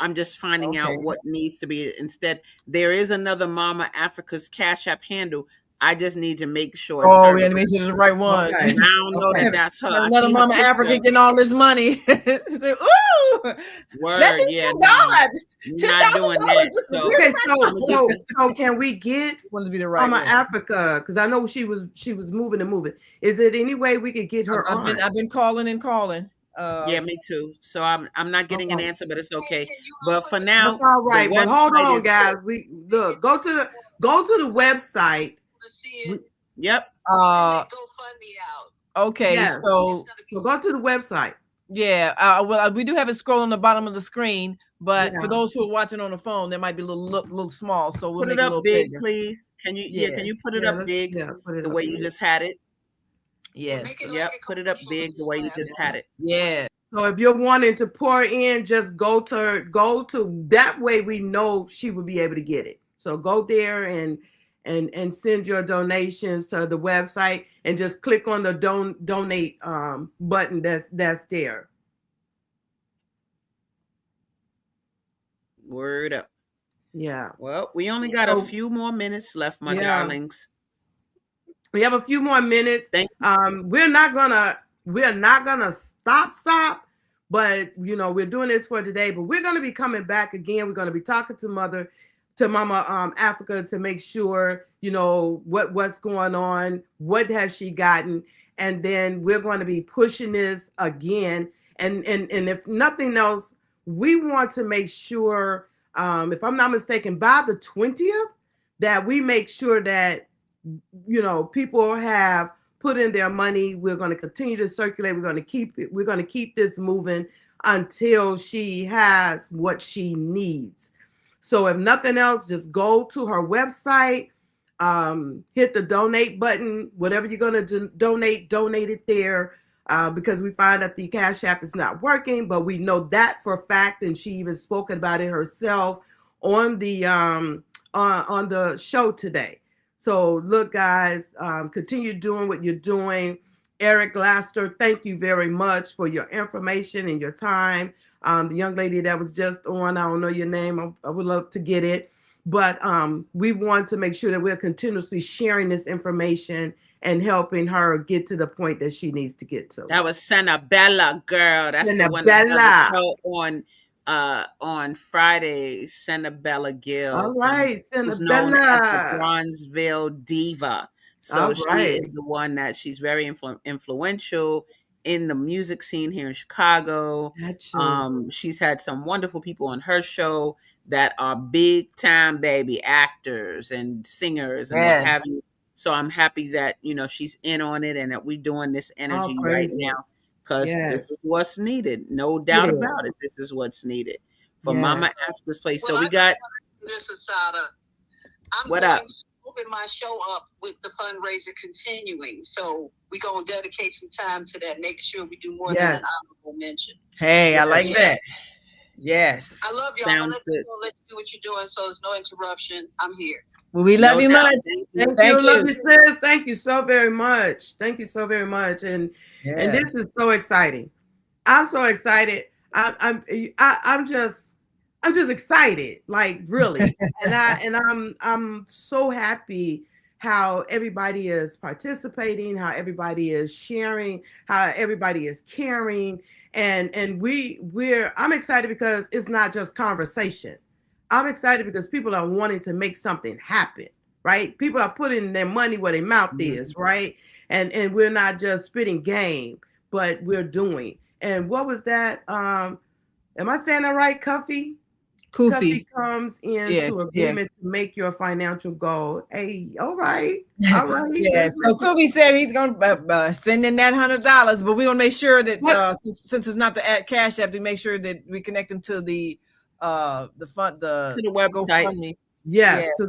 I'm just finding Okay. out what needs to be. Instead, there is another Mama Africa's Cash App handle. I just need to make sure it's Oh, her. we had to make sure it's the right one. Okay. And I don't know Okay. that that's her. I Another see her Mama picture. Africa getting all this money. Say, ooh, Word, message yeah, from no, God. not doing that. $10,000. So Okay, I'ma so can we get Wanted to be the right Mama one. Africa? Because I know she was moving and moving. Is it any way we could get her on? I've been calling and calling. yeah, me too. So I'm not getting an Okay. answer, but it's okay. But for now, That's all right. the But hold website on, is guys. We look, go to the website. To see it, Yep. and GoFundMe out. Okay, Yes. so So go to the website. yeah, well, we do have it scroll on the bottom of the screen, but Yeah. for those who are watching on the phone, that might be a little small, so we'll Put make it it a up little big, bigger. please. Can you put it Yeah, up big put it the up way you big. just had it? Yes. Make it Yep. like a Put it up commercial big the way you slab. just had it. Yeah. So if you're wanting to pour in, just go to that way we know she will be able to get it. So go there and send your donations to the website and just click on the donate button that's there. Word up. Yeah. Well, we only got a few more minutes left, my darlings. We have a few more minutes. Thank you. We're not gonna stop, but we're doing this for today. But we're gonna be coming back again. We're gonna be talking to Mama Africa to make sure what's going on, what has she gotten, and then we're going to be pushing this again. And if nothing else, we want to make sure, if I'm not mistaken, by the 20th, that we make sure that people have put in their money. We're going to continue to circulate. We're going to keep this moving until she has what she needs. So if nothing else, just go to her website, hit the donate button, whatever you're going to donate it there, because we find that the Cash App is not working, but we know that for a fact, and she even spoke about it herself on the show today. So look, guys, continue doing what you're doing. Eric Laster, thank you very much for your information and your time. The young lady that was just on, I don't know your name. I would love to get it. But we want to make sure that we're continuously sharing this information and helping her get to the point that she needs to get to. That was Sanabella, girl. That's the one that does the show on Fridays. Sanabella Gill. All right, who's known as the Sanabella. Bronzeville Diva. So she is the one that she's very influential in the music scene here in Chicago. She's had some wonderful people on her show that are big time baby actors and singers and what have you. So I'm happy that she's in on it and that we're doing this energy right now, because this is what's needed. No doubt about it. This is what's needed for Mama Africa's Place. So we got this Asada. I'm what going up? to open my show up with the fundraiser continuing. So we're going to dedicate some time to that, making sure we do more than an honorable mention. Hey, I like that. Yes. I love y'all. Sounds good. Let you do what you're doing so there's no interruption. I'm here. Well, we love you much. Thank you. Love you, sis. Thank you so very much. Thank you so very much. And this is so exciting. I'm so excited. I'm just excited, like really. and I'm so happy how everybody is participating, how everybody is sharing, how everybody is caring. And I'm excited because it's not just conversation. I'm excited because people are wanting to make something happen, right? People are putting their money where their mouth is, right? And we're not just spitting game, but we're doing. And what was that? Am I saying that right, Cuffy? Cuffy comes into agreement to make your financial goal. Hey, all right. Yeah. So Kufi said he's gonna send in that $100, but we're gonna make sure that since it's not the Cash App, to make sure that we connect them to the fund to the website. GoFundMe. Yes. To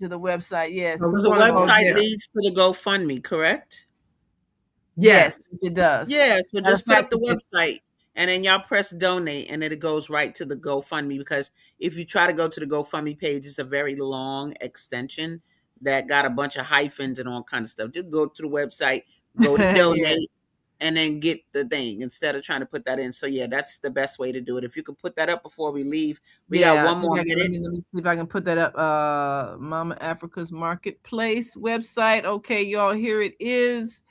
the website. Yes. So the website leads to the GoFundMe, correct? Yes, it does. Yeah. So just put up the website. And then y'all press donate and then it goes right to the GoFundMe, because if you try to go to the GoFundMe page, it's a very long extension that got a bunch of hyphens and all kind of stuff. Just go to the website, go to donate, and then get the thing instead of trying to put that in. So yeah, that's the best way to do it. If you could put that up before we leave, we got one more minute. Let me see if I can put that up. Mama Africa's Marketplace website. Okay, y'all, here it is.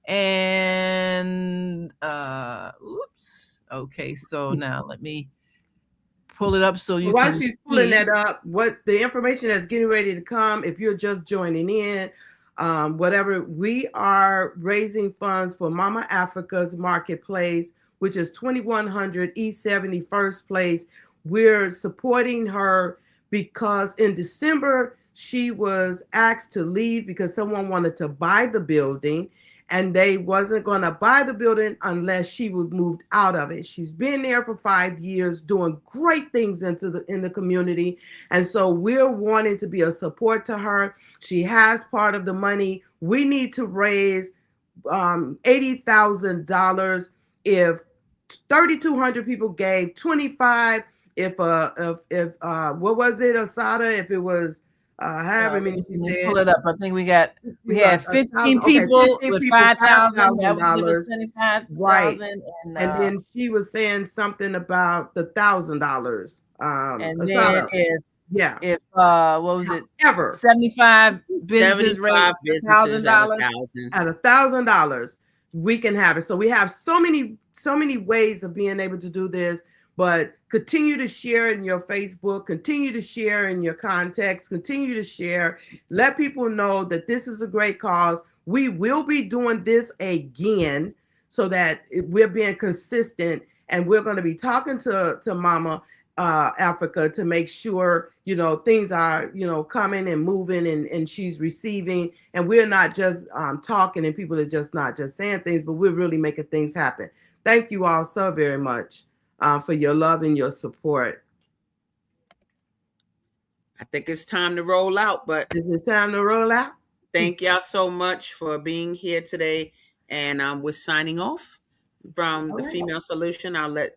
And oops. Okay, so now let me pull it up so you while can she's pulling see. that up, what the information that's getting ready to come, if you're just joining in, whatever, we are raising funds for Mama Africa's Marketplace, which is 2100 East 71st Place. We're supporting her because in December she was asked to leave because someone wanted to buy the building, and they wasn't going to buy the building unless she would move out of it. She's been there for 5 years doing great things in the community. And so we're wanting to be a support to her. She has part of the money. We need to raise $80,000. If 3,200 people gave 25, if what was it, Asada? If it was however many she said. Pull it up. I think we had 15 people with $5,000. That was $25,000. Right. And then she was saying something about the $1,000. And then if what was it? Ever 75 businesses raised $1,000 at $1,000, we can have it. So we have so many ways of being able to do this. But continue to share in your Facebook, continue to share in your contacts, continue to share. Let people know that this is a great cause. We will be doing this again so that we're being consistent, and we're going to be talking to Mama Africa to make sure, things are, coming and moving and she's receiving, and we're not just talking and people are just not just saying things, but we're really making things happen. Thank you all so very much. For your love and your support. I think it's time to roll out, but is it time to roll out? Thank y'all so much for being here today. And we're signing off from the Female Solution. I'll let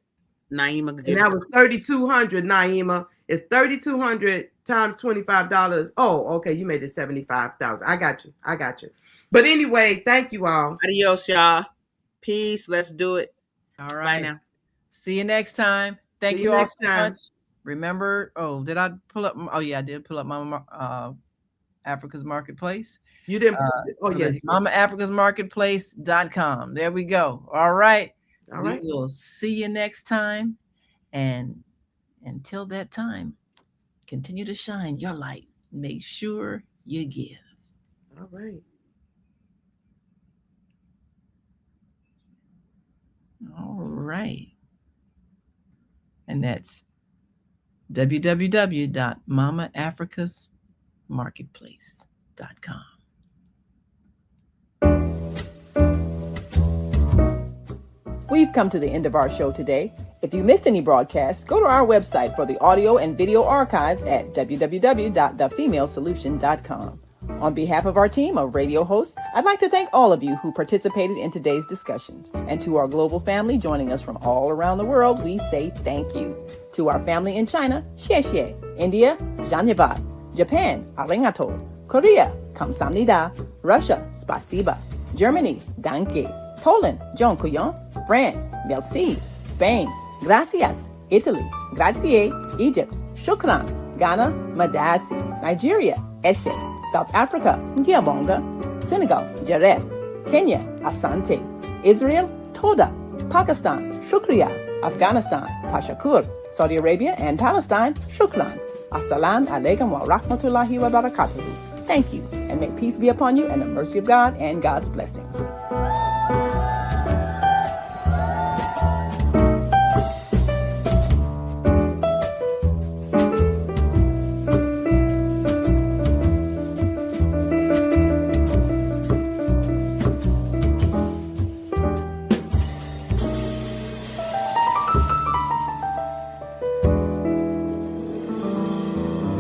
Naima give it. That was 3,200, Naima. It's 3,200 times $25. Oh, okay. You made it 75,000. I got you. But anyway, thank you all. Adios, y'all. Peace. Let's do it. All right. Bye now. See you next time. Thank you all so much. Remember, did I pull up? Oh, yeah, I did pull up Mama Africa's Marketplace. You didn't. Yes. MamaAfricasMarketplace.com. There we go. All right. We will see you next time. And until that time, continue to shine your light. Make sure you give. All right. All right. And that's www.mamaafricasmarketplace.com. We've come to the end of our show today. If you missed any broadcasts, go to our website for the audio and video archives at www.thefemalesolution.com. On behalf of our team of radio hosts, I'd like to thank all of you who participated in today's discussions. And to our global family joining us from all around the world, we say thank you. To our family in China, xie xie. India, Dhanyavad. Japan, arigato. Korea, kamsamnida. Russia, spasiba. Germany, danke. Poland, dziękuję. France, merci. Spain, gracias. Italy, grazie. Egypt, shukran. Ghana, madasi. Nigeria, eshe. South Africa, Ngiyabonga. Senegal, Jared. Kenya, Asante. Israel, Toda. Pakistan, Shukriya. Afghanistan, Tashakur. Saudi Arabia and Palestine, Shukran. Assalamu alaikum wa rahmatullahi wa barakatuhu. Thank you, and may peace be upon you and the mercy of God and God's blessings.